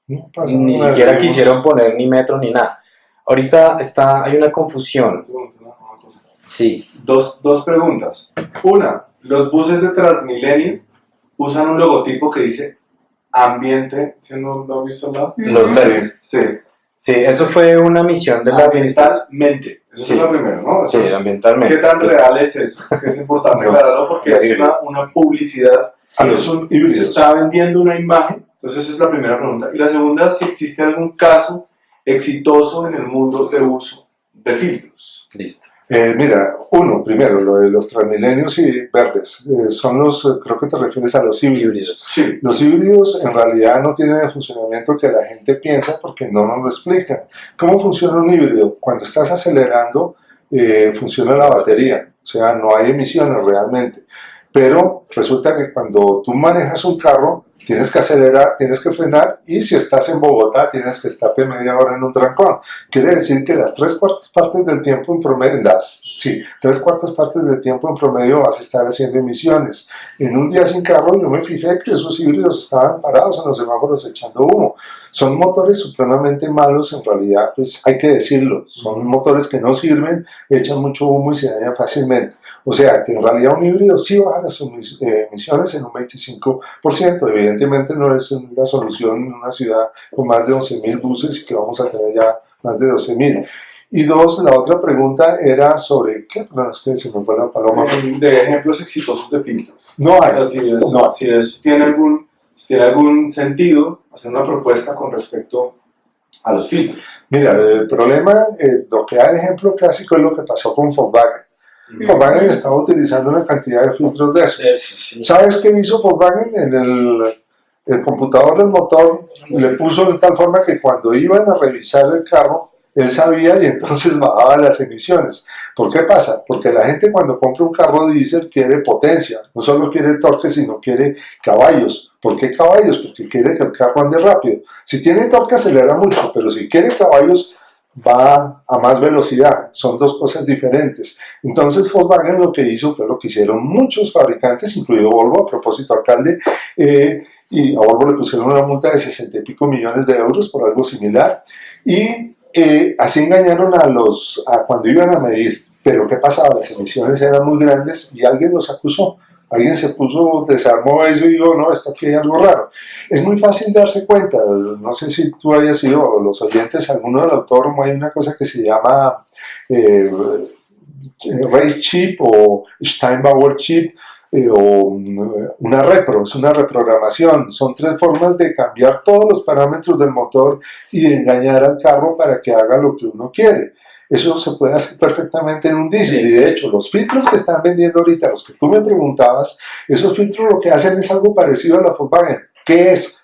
ni siquiera quisieron poner ni metro ni nada. Ahorita hay una confusión. Sí. Dos preguntas. Una, los buses de Transmilenio usan un logotipo que dice ambiente, ¿sí no lo has visto al lado? Los verdes. Sí. Sí, eso fue una misión de la administración. Ambientalmente, eso Sí. es lo primero, ¿no? Sí, ambientalmente. ¿Qué tan real es eso? Que es importante aclararlo porque es una publicidad. Sí, son híbridos. Se está vendiendo una imagen, entonces esa es la primera pregunta. Y la segunda, si existe algún caso exitoso en el mundo de uso de filtros. Listo. Mira, primero, lo de los transmilenios y verdes, creo que te refieres a los híbridos. Sí. Los híbridos en realidad no tienen el funcionamiento que la gente piensa porque no nos lo explican. ¿Cómo funciona un híbrido? Cuando estás acelerando, funciona la batería, o sea, no hay emisiones realmente. Pero resulta que cuando tú manejas un carro, tienes que acelerar, tienes que frenar y si estás en Bogotá tienes que estarte media hora en un trancón. Quiere decir que las 3/4 partes del tiempo en promedio, 3/4 partes del tiempo en promedio vas a estar haciendo emisiones. En un día sin carro yo me fijé que esos híbridos estaban parados en los semáforos echando humo. Son motores supremamente malos, en realidad, pues hay que decirlo. Son motores que no sirven, echan mucho humo y se dañan fácilmente. O sea, que en realidad un híbrido sí baja las emisiones en un 25%. Evidentemente no es la solución en una ciudad con más de 11.000 buses y que vamos a tener ya más de 12.000. Y dos, la otra pregunta era sobre, ¿qué? No, es que se me fue la paloma. De ejemplos exitosos de filtros. No hay. O sea, si eso tiene algún sentido, hacer una propuesta con respecto a los filtros. Mira, el problema, lo que da el ejemplo clásico es lo que pasó con Volkswagen. Volkswagen estaba utilizando una cantidad de filtros de esos. ¿Sabes qué hizo Volkswagen? En el computador del motor le puso de tal forma que cuando iban a revisar el carro, él sabía y entonces bajaba las emisiones. ¿Por qué pasa? Porque la gente cuando compra un carro diésel quiere potencia, no solo quiere torque, sino quiere caballos. ¿Por qué caballos? Porque quiere que el carro ande rápido. Si tiene torque acelera mucho, pero si quiere caballos va a más velocidad. Son dos cosas diferentes. Entonces Volkswagen lo que hizo fue lo que hicieron muchos fabricantes, incluido Volvo, a propósito, alcalde, y a Volvo le pusieron una multa de 60 y pico millones de euros por algo similar, y así engañaron a cuando iban a medir. Pero ¿qué pasaba? Las emisiones eran muy grandes y alguien los acusó. Alguien se puso, desarmó eso y dijo, no, esto aquí hay algo raro. Es muy fácil darse cuenta. No sé si tú hayas sido, o los oyentes, alguno del autódromo, hay una cosa que se llama Race Chip o Steinbauer Chip, o una repro, es una reprogramación. Son tres formas de cambiar todos los parámetros del motor y de engañar al carro para que haga lo que uno quiere. Eso se puede hacer perfectamente en un diésel, y de hecho los filtros que están vendiendo ahorita, los que tú me preguntabas, esos filtros lo que hacen es algo parecido a la Volkswagen. ¿Qué es?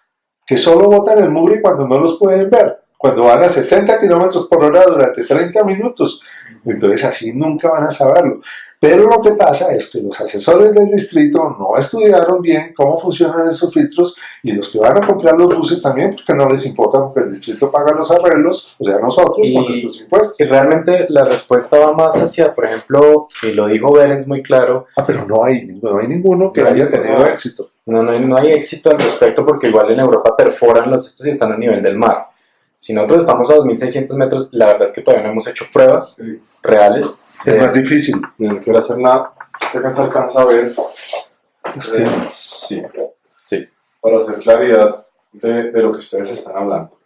Que solo botan el mugre cuando no los pueden ver, cuando van a 70 kilómetros por hora durante 30 minutos. Entonces así nunca van a saberlo. Pero lo que pasa es que los asesores del distrito no estudiaron bien cómo funcionan esos filtros, y los que van a comprar los buses también, porque no les importa, porque el distrito paga los arreglos, o sea, nosotros con nuestros impuestos. Y realmente la respuesta va más hacia, por ejemplo, y lo dijo Berens muy claro. Pero no hay ninguno que haya tenido éxito. No hay éxito al respecto, porque igual en Europa perforan los estos y están a nivel del mar. Si nosotros estamos a 2.600 metros, la verdad es que todavía no hemos hecho pruebas reales. Es más difícil. No quiero hacer nada. Acá se alcanza a ver. Sí. Para hacer claridad de lo que ustedes están hablando.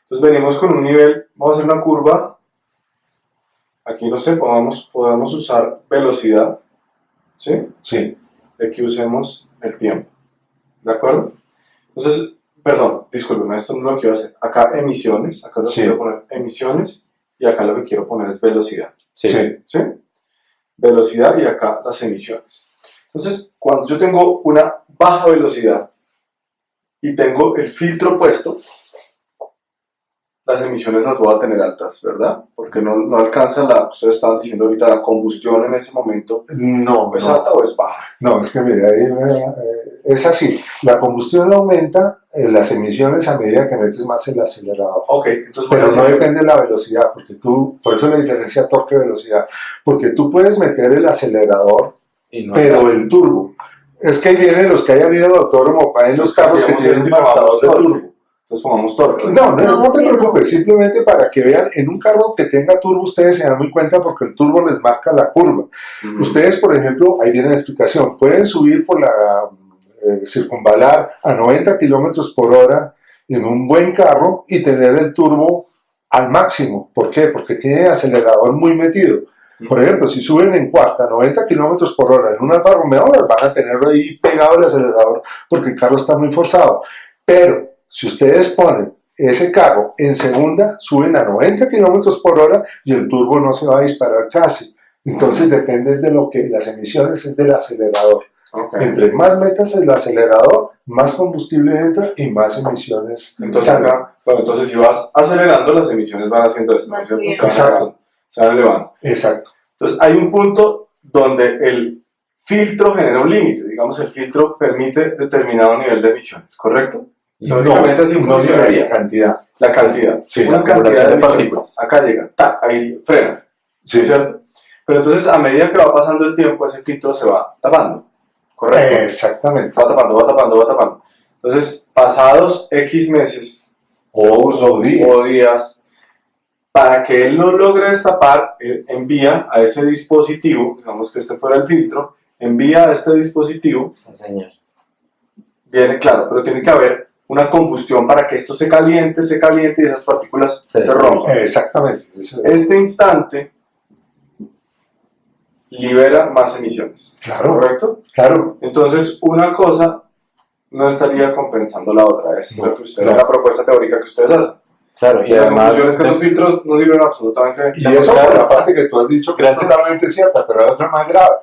Entonces venimos con un nivel, vamos a hacer una curva. Aquí no sé, podemos usar velocidad. ¿Sí? Sí. Aquí usemos el tiempo. ¿De acuerdo? Entonces, perdón, discúlpeme, esto no es lo que quiero hacer. Acá emisiones, acá lo que quiero poner emisiones, y acá lo que quiero poner es velocidad. Sí. Velocidad, y acá las emisiones. Entonces, cuando yo tengo una baja velocidad y tengo el filtro puesto, las emisiones las voy a tener altas, ¿verdad? Porque no alcanza ustedes estaban diciendo ahorita, la combustión en ese momento. No. ¿Es alta o es baja? No, es que mira, es así. La combustión aumenta, las emisiones a medida que metes más el acelerador. Entonces pero no depende de la velocidad, porque por eso la diferencia torque-velocidad, porque tú puedes meter el acelerador, pero el turbo. Es que ahí vienen los que hayan ido al autódromo, para los carros que tienen un marcador de turbo. Entonces pongamos torque. No te preocupes, simplemente para que vean, en un carro que tenga turbo ustedes se dan muy cuenta porque el turbo les marca la curva. Ustedes, por ejemplo, ahí viene la explicación, pueden subir por la circunvalar a 90 kilómetros por hora en un buen carro y tener el turbo al máximo. ¿Por qué? Porque tiene el acelerador muy metido. Por ejemplo, si suben en cuarta 90 kilómetros por hora en un Alfa Romeo, las van a tener ahí pegado el acelerador porque el carro está muy forzado. Pero si ustedes ponen ese carro en segunda, suben a 90 kilómetros por hora y el turbo no se va a disparar casi. Entonces depende de lo que las emisiones es del acelerador. Entre más metas el acelerador, más combustible entra y más emisiones salen. Entonces si vas acelerando, las emisiones van haciendo esto, ¿no es cierto? Se van elevando. Exacto. Entonces hay un punto donde el filtro genera un límite. Digamos, el filtro permite determinado nivel de emisiones, ¿correcto? La cantidad. La cantidad. Sí, una cantidad de partículas. Acá llega, ahí frena. Sí. ¿Cierto? Pero entonces, a medida que va pasando el tiempo, ese filtro se va tapando. ¿Correcto? Exactamente. Va tapando. Entonces, pasados X meses, o días. Para que él no logre destapar, él envía a ese dispositivo, digamos que este fuera el filtro, envía a este dispositivo, Señor. viene claro, pero tiene que haber una combustión para que esto se caliente y esas partículas se rompan. Exactamente. Este instante libera más emisiones. Claro. ¿Correcto? Claro. Entonces, una cosa no estaría compensando la otra. Es lo que ustedes, la propuesta teórica que ustedes hacen. Claro, y La además conclusión es que esos filtros no sirven absolutamente. Y eso por la parte que tú has dicho que Gracias. es totalmente cierta, pero hay otra más grave.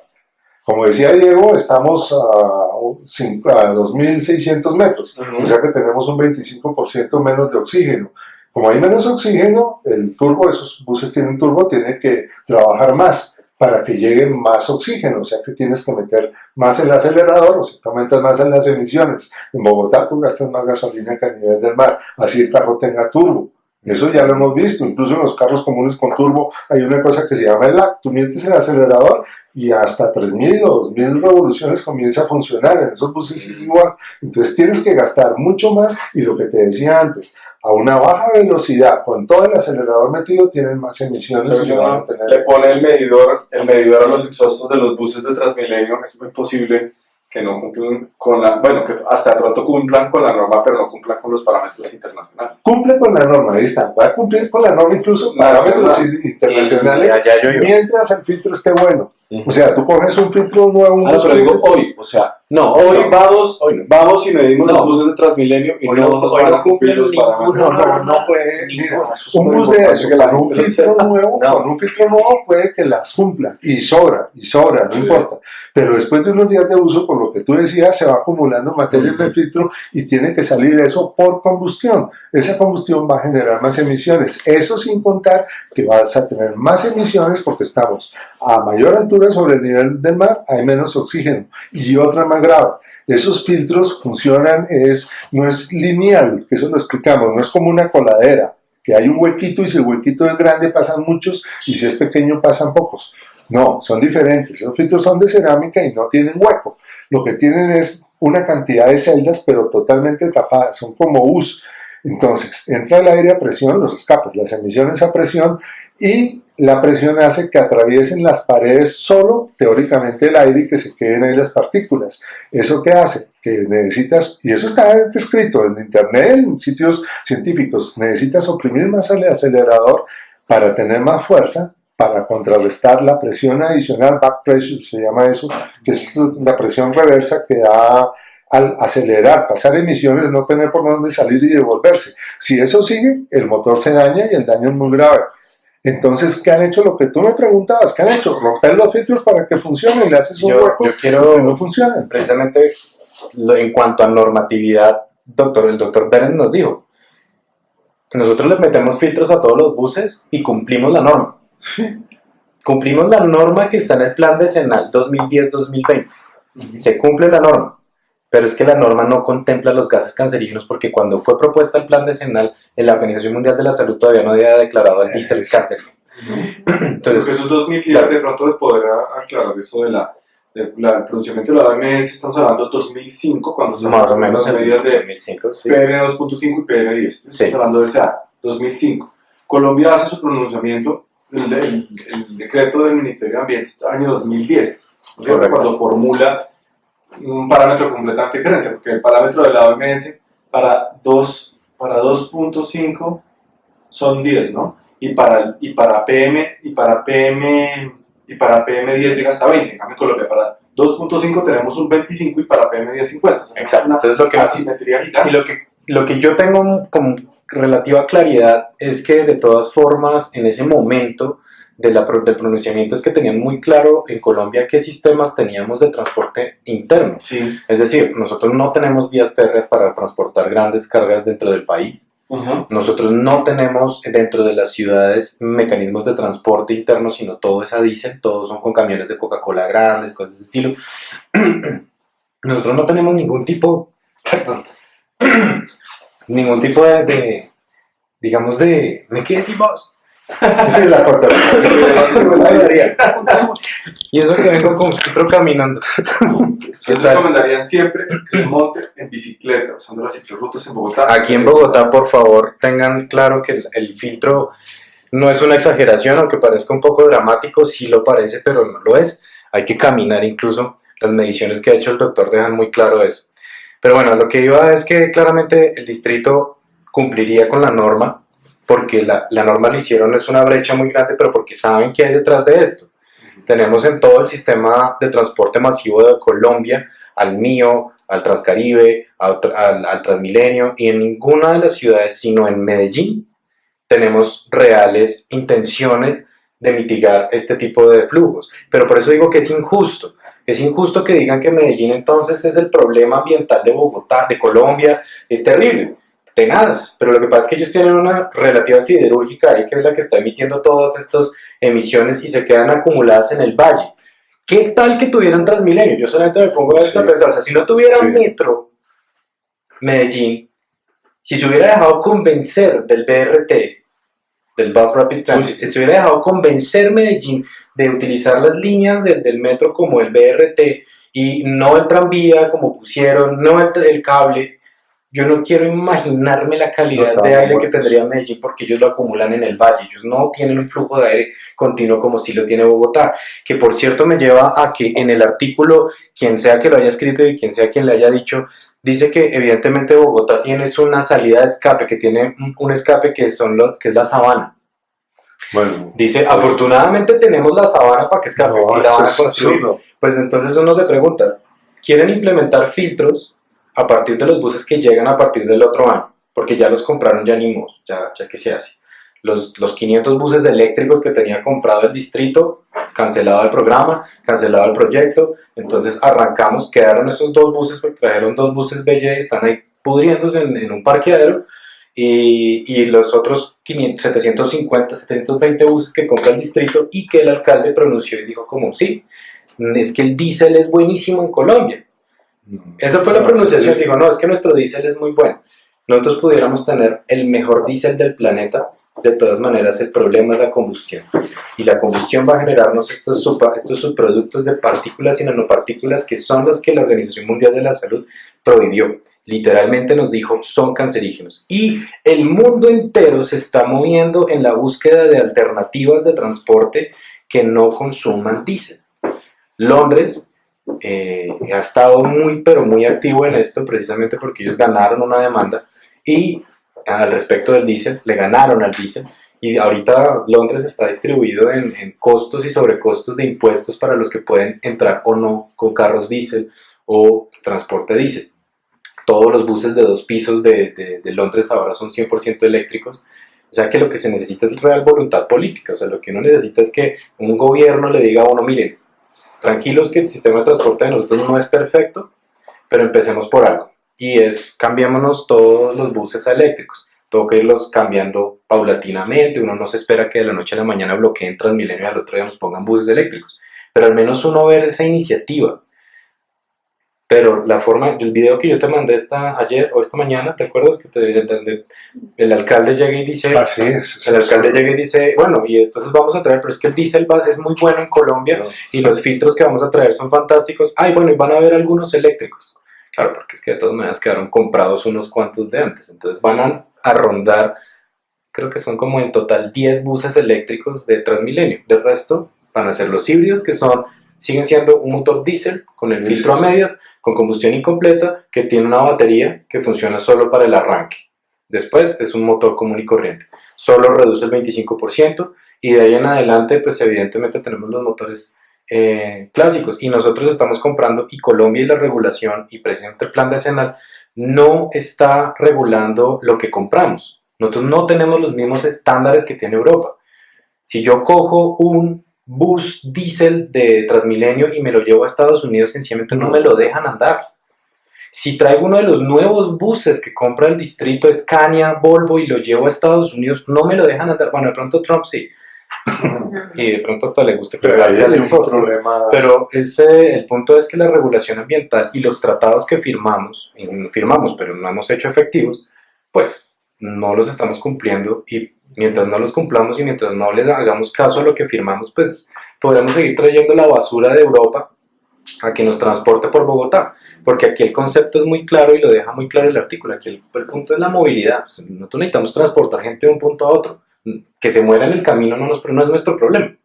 Como decía Diego, estamos a 2.600 metros, o sea que tenemos un 25% menos de oxígeno. Como hay menos oxígeno, el turbo, esos buses tienen turbo, tiene que trabajar más para que llegue más oxígeno, o sea que tienes que meter más el acelerador, o sea, que aumentas más en las emisiones. En Bogotá tú gastas más gasolina que a nivel del mar, así el carro tenga turbo. Eso ya lo hemos visto, incluso en los carros comunes con turbo hay una cosa que se llama el lag, tú metes el acelerador y hasta 3.000 o 2.000 revoluciones comienza a funcionar, en esos buses es igual, entonces tienes que gastar mucho más y lo que te decía antes, a una baja velocidad, con todo el acelerador metido, tienes más emisiones. Entonces, uno le pone el medidor a los exhaustos de los buses de Transmilenio, es muy posible que no cumplan con la, bueno, que hasta de pronto cumplan con la norma, pero no cumplan con los parámetros internacionales. Cumple con la norma, ahí está, va a cumplir con la norma incluso parámetros internacionales, mientras el filtro esté bueno. O sea, tú coges un filtro nuevo. Pero digo hoy, o sea, no, hoy vamos y medimos los buses de Transmilenio y no nos van a cumplir los parámetros. No puede. Mira, un bus de eso, con un filtro nuevo, puede que las cumpla y sobra, no importa. Pero después de unos días de uso, por lo que tú decías, se va acumulando materia en el filtro y tiene que salir eso por combustión. Esa combustión va a generar más emisiones. Eso sin contar que vas a tener más emisiones porque estamos a mayor altura sobre el nivel del mar, hay menos oxígeno. Y otra más grave, esos filtros funcionan, no es lineal, que eso lo explicamos, no es como una coladera, que hay un huequito y si el huequito es grande pasan muchos y si es pequeño pasan pocos. No, son diferentes, esos filtros son de cerámica y no tienen hueco. Lo que tienen es una cantidad de celdas pero totalmente tapadas, son como U's. Entonces, entra el aire a presión, los escapes, las emisiones a presión, y la presión hace que atraviesen las paredes solo, teóricamente, el aire y que se queden ahí las partículas. ¿Eso qué hace? Que necesitas, y eso está descrito en internet, en sitios científicos, necesitas oprimir más el acelerador para tener más fuerza, para contrarrestar la presión adicional, back pressure se llama eso, que es la presión reversa que da al acelerar, pasar emisiones, no tener por dónde salir y devolverse. Si eso sigue, el motor se daña y el daño es muy grave. Entonces, ¿qué han hecho? Lo que tú me preguntabas, ¿qué han hecho? Romper los filtros para que funcionen, le haces un hueco que no funcionan. Precisamente en cuanto a normatividad, el doctor Beren nos dijo, nosotros le metemos filtros a todos los buses y cumplimos la norma. Sí. Cumplimos la norma que está en el plan decenal 2010-2020. Se cumple la norma. Pero es que la norma no contempla los gases cancerígenos porque cuando fue propuesta el plan decenal, la Organización Mundial de la Salud todavía no había declarado el diésel cáncer. Entonces, esos 2.000 días de pronto de poder aclarar eso del pronunciamiento de la OMS, estamos hablando de 2005, cuando se más o menos las medidas de 2005, sí. PM2.5 y PM10. Estamos hablando de ese año, 2005. Colombia hace su pronunciamiento, el decreto del Ministerio de Ambiente, año 2010, ¿cierto? Cuando formula un parámetro completamente diferente, porque el parámetro de la OMS para 2.5 son 10, ¿no? Y para PM10 llega hasta 20. En cambio, en Colombia para 2.5 tenemos un 25 y para PM10 50. O sea, exacto. Entonces lo que asimetría gigante. Y lo que yo tengo como relativa claridad es que de todas formas en ese momento del pronunciamiento es que tenían muy claro en Colombia qué sistemas teníamos de transporte interno. Sí. Es decir, nosotros no tenemos vías férreas para transportar grandes cargas dentro del país. Nosotros no tenemos dentro de las ciudades mecanismos de transporte interno, sino todo es a diésel, todos son con camiones de Coca-Cola grandes, cosas de ese estilo. Nosotros no tenemos ningún tipo de digamos de, ¿me qué decís vos? La contaminación. Y eso que vengo con filtro caminando. Yo les recomendarían siempre que se monten en bicicleta, usando las ciclorrutas en Bogotá. Aquí en Bogotá, por favor, tengan claro que el filtro no es una exageración, aunque parezca un poco dramático, sí lo parece, pero no lo es. Hay que caminar incluso. Las mediciones que ha hecho el doctor dejan muy claro eso. Pero bueno, lo que iba es que claramente el distrito cumpliría con la norma, porque la norma le hicieron es una brecha muy grande, pero porque saben qué hay detrás de esto. Tenemos en todo el sistema de transporte masivo de Colombia, al mío, al Transcaribe, al Transmilenio, y en ninguna de las ciudades, sino en Medellín, tenemos reales intenciones de mitigar este tipo de flujos. Pero por eso digo que es injusto. Es injusto que digan que Medellín entonces es el problema ambiental de Bogotá, de Colombia, es terrible. Tenaz, pero lo que pasa es que ellos tienen una relativa siderúrgica ahí que es la que está emitiendo todas estas emisiones y se quedan acumuladas en el valle. ¿Qué tal que tuvieran Transmilenio? Yo solamente me pongo a pensar, o sea, si no tuviera metro Medellín, si se hubiera dejado convencer del BRT, del Bus Rapid Transit, si se hubiera dejado convencer Medellín de utilizar las líneas del metro como el BRT y no el tranvía como pusieron, no el cable, yo no quiero imaginarme la calidad de aire que tendría Medellín porque ellos lo acumulan en el valle, ellos no tienen un flujo de aire continuo como si lo tiene Bogotá, que por cierto me lleva a que en el artículo, quien sea que lo haya escrito y quien sea quien le haya dicho, dice que evidentemente Bogotá tiene una salida de escape, que tiene un escape que es la sabana. Bueno, dice, afortunadamente tenemos la sabana para que escape y la van a construir. Pues entonces uno se pregunta, ¿quieren implementar filtros a partir de los buses que llegan a partir del otro año? Porque ya los compraron, ya ni modo, ya que se hace. Los 500 buses eléctricos que tenía comprado el distrito, cancelado el programa, cancelado el proyecto, entonces arrancamos, quedaron esos 2 buses, porque trajeron 2 buses BY, están ahí pudriéndose en un parqueadero, y los otros 750, 720 buses que compra el distrito y que el alcalde pronunció y dijo como, sí, es que el diésel es buenísimo en Colombia. Esa fue la pronunciación, digo, no, es que nuestro diésel es muy bueno. Nosotros pudiéramos tener el mejor diésel del planeta, de todas maneras el problema es la combustión. Y la combustión va a generarnos estos subproductos de partículas y nanopartículas que son las que la Organización Mundial de la Salud prohibió. Literalmente nos dijo, son cancerígenos. Y el mundo entero se está moviendo en la búsqueda de alternativas de transporte que no consuman diésel. Londres ha estado muy, pero muy activo en esto, precisamente porque ellos ganaron una demanda y al respecto del diésel, le ganaron al diésel, y ahorita Londres está distribuido en costos y sobrecostos de impuestos para los que pueden entrar o no con carros diésel o transporte diésel. Todos los buses de 2 pisos de Londres ahora son 100% eléctricos, o sea que lo que se necesita es real voluntad política, o sea, lo que uno necesita es que un gobierno le diga a uno, miren, tranquilos que el sistema de transporte de nosotros no es perfecto, pero empecemos por algo. Y cambiémonos todos los buses a eléctricos. Tengo que irlos cambiando paulatinamente. Uno no se espera que de la noche a la mañana bloqueen Transmilenio y al otro día nos pongan buses eléctricos. Pero al menos uno ver esa iniciativa. Pero la forma, el video que yo te mandé ayer o esta mañana, ¿te acuerdas? Que el alcalde llega y dice, así es, el alcalde llega y dice, bueno, y entonces vamos a traer, pero es que el diésel es muy bueno en Colombia y los filtros que vamos a traer son fantásticos. Ay, bueno, y van a haber algunos eléctricos. Claro, porque es que de todas maneras quedaron comprados unos cuantos de antes. Entonces van a rondar, creo que son como en total 10 buses eléctricos de Transmilenio. Del resto van a ser los híbridos, que siguen siendo un motor diésel con el filtro a medias, con combustión incompleta, que tiene una batería que funciona solo para el arranque. Después es un motor común y corriente. Solo reduce el 25% y de ahí en adelante, pues evidentemente tenemos los motores clásicos y nosotros estamos comprando, y Colombia y la regulación y precisamente el plan decenal no está regulando lo que compramos. Nosotros no tenemos los mismos estándares que tiene Europa. Si yo cojo un bus diésel de Transmilenio y me lo llevo a Estados Unidos, sencillamente no me lo dejan andar. Si traigo uno de los nuevos buses que compra el distrito, Scania, Volvo, y lo llevo a Estados Unidos, no me lo dejan andar. Bueno, de pronto Trump sí. Y de pronto hasta le gusta pegarse al exhausto. Pero el punto es que la regulación ambiental y los tratados que firmamos, pero no hemos hecho efectivos, pues no los estamos cumpliendo, y mientras no los cumplamos y mientras no les hagamos caso a lo que firmamos, pues podremos seguir trayendo la basura de Europa a que nos transporte por Bogotá, porque aquí el concepto es muy claro y lo deja muy claro el artículo. Aquí el punto es la movilidad. Pues nosotros necesitamos transportar gente de un punto a otro. Que se muera en el camino no es nuestro problema.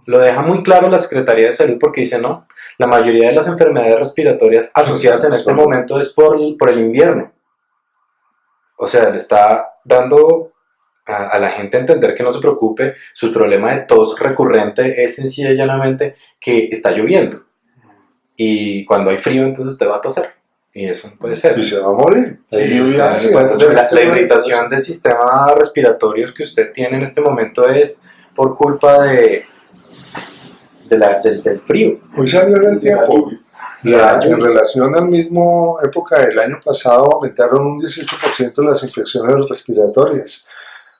Lo deja muy claro la Secretaría de Salud, porque dice, no, la mayoría de las enfermedades respiratorias asociadas en este momento es por el invierno. O sea, le está dando a la gente a entender que no se preocupe. Su problema de tos recurrente es sencilla y llanamente que está lloviendo. Y cuando hay frío, entonces usted va a toser. Y eso no puede ser. Y se va a morir. La irritación del sistema respiratorio que usted tiene en este momento es por culpa del frío. Hoy salió en el tiempo. En relación al mismo época del año pasado, aumentaron un 18% las infecciones respiratorias.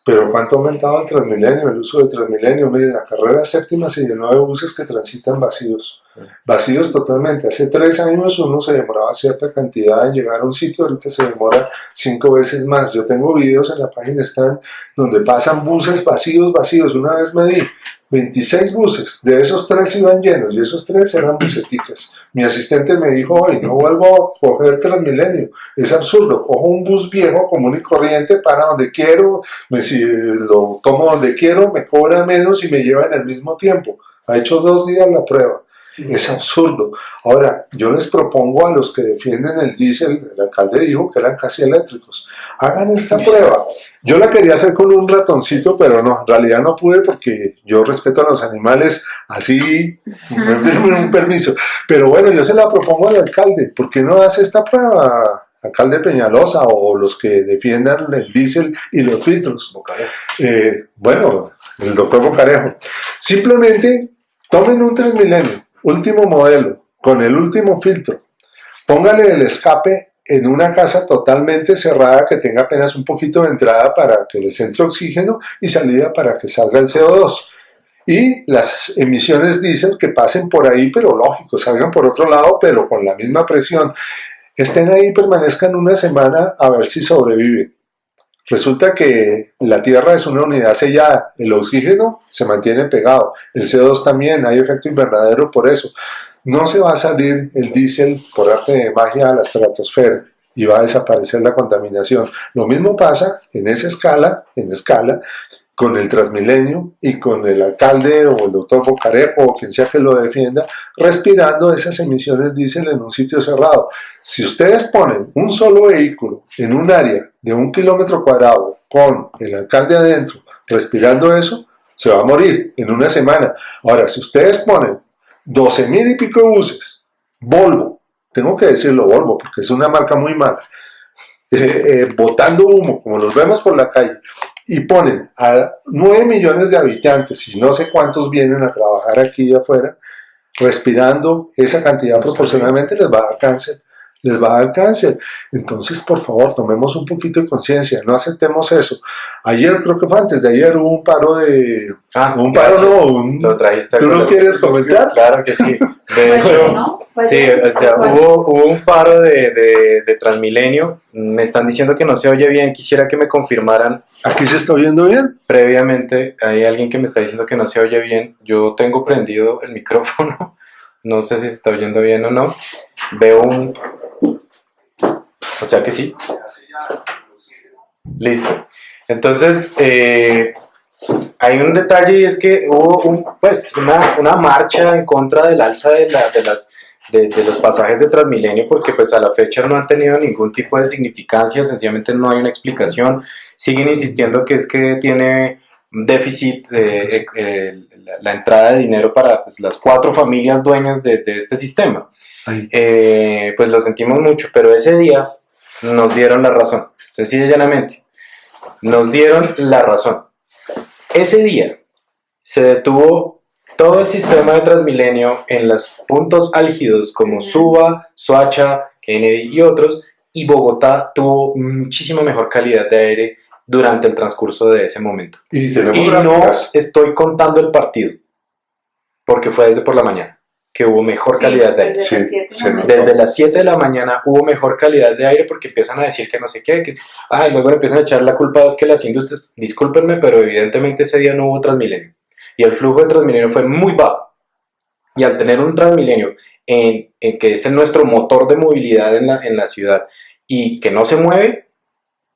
Pero ¿cuánto ha aumentado el Transmilenio, el uso del Transmilenio? Miren, la carrera séptima se llenó de buses que transitan vacíos. Vacíos totalmente. Hace 3 años uno se demoraba cierta cantidad en llegar a un sitio, ahorita se demora 5 veces más. Yo tengo videos en la página, están donde pasan buses vacíos. Una vez me di 26 buses, de esos 3 iban llenos y esos 3 eran buseticas. Mi asistente me dijo hoy, no vuelvo a coger Transmilenio, es absurdo, cojo un bus viejo común y corriente para donde quiero, si lo tomo donde quiero, me cobra menos y me lleva en el mismo tiempo. Ha hecho 2 días la prueba. Es absurdo. Ahora, yo les propongo a los que defienden el diésel, el alcalde dijo que eran casi eléctricos, hagan esta prueba. Yo la quería hacer con un ratoncito, pero no, en realidad no pude porque yo respeto a los animales, así me firmen un permiso. Pero bueno, yo se la propongo al alcalde, ¿por qué no hace esta prueba? Alcalde Peñalosa o los que defiendan el diésel y los filtros. Bueno, el doctor Bocarejo. Simplemente tomen un Transmilenio, último modelo, con el último filtro. Póngale el escape en una casa totalmente cerrada que tenga apenas un poquito de entrada para que les entre oxígeno y salida para que salga el CO2. Y las emisiones diésel que pasen por ahí, pero lógico, salgan por otro lado, pero con la misma presión. Estén ahí, permanezcan una semana a ver si sobreviven. Resulta que la Tierra es una unidad sellada, el oxígeno se mantiene pegado, el CO2 también, hay efecto invernadero por eso. No se va a salir el diésel por arte de magia a la estratosfera y va a desaparecer la contaminación. Lo mismo pasa en escala, con el Transmilenio y con el alcalde o el doctor Bocarejo o quien sea que lo defienda, respirando esas emisiones diésel en un sitio cerrado. Si ustedes ponen un solo vehículo en un área de 1 kilómetro cuadrado con el alcalde adentro respirando eso, se va a morir en una semana. Ahora, si ustedes ponen 12,000 y pico de buses, Volvo, tengo que decirlo Volvo porque es una marca muy mala, botando humo como los vemos por la calle, y ponen a 9 millones de habitantes y no sé cuántos vienen a trabajar aquí y afuera, respirando esa cantidad proporcionalmente, les va a dar cáncer. Entonces, por favor, tomemos un poquito de conciencia, no aceptemos eso. Ayer, creo que fue antes de ayer, hubo un paro de... Lo trajiste. ¿Tú lo quieres comentar? Claro que sí. De hecho, sí, o sea, hubo un paro de Transmilenio. Me están diciendo que no se oye bien, quisiera que me confirmaran. ¿Aquí se está oyendo bien? Previamente, hay alguien que me está diciendo que no se oye bien. Yo tengo prendido el micrófono, no sé si se está oyendo bien o no. Veo un... O sea que sí. Listo. Entonces, hay un detalle y es que hubo una marcha en contra del alza de los pasajes de Transmilenio, porque pues a la fecha no han tenido ningún tipo de significancia, sencillamente no hay una explicación. Siguen insistiendo que es que tiene un déficit la entrada de dinero para pues, las 4 familias dueñas de este sistema. Pues lo sentimos mucho, pero ese día nos dieron la razón, sencilla y llanamente, nos dieron la razón. Ese día se detuvo todo el sistema de Transmilenio en los puntos álgidos como Suba, Soacha, Kennedy y otros, y Bogotá tuvo muchísima mejor calidad de aire durante el transcurso de ese momento. Y no estoy contando el partido, porque fue desde por la mañana. que hubo mejor calidad de aire. Desde Desde las las 7 de la mañana. 7 de la mañana hubo mejor calidad de aire porque empiezan a decir que no sé qué, y luego empiezan a echar la culpa es que las industrias, discúlpenme, pero evidentemente ese día no hubo Transmilenio y el flujo de Transmilenio fue muy bajo. Y al tener un Transmilenio en que es nuestro motor de movilidad en la ciudad y que no se mueve,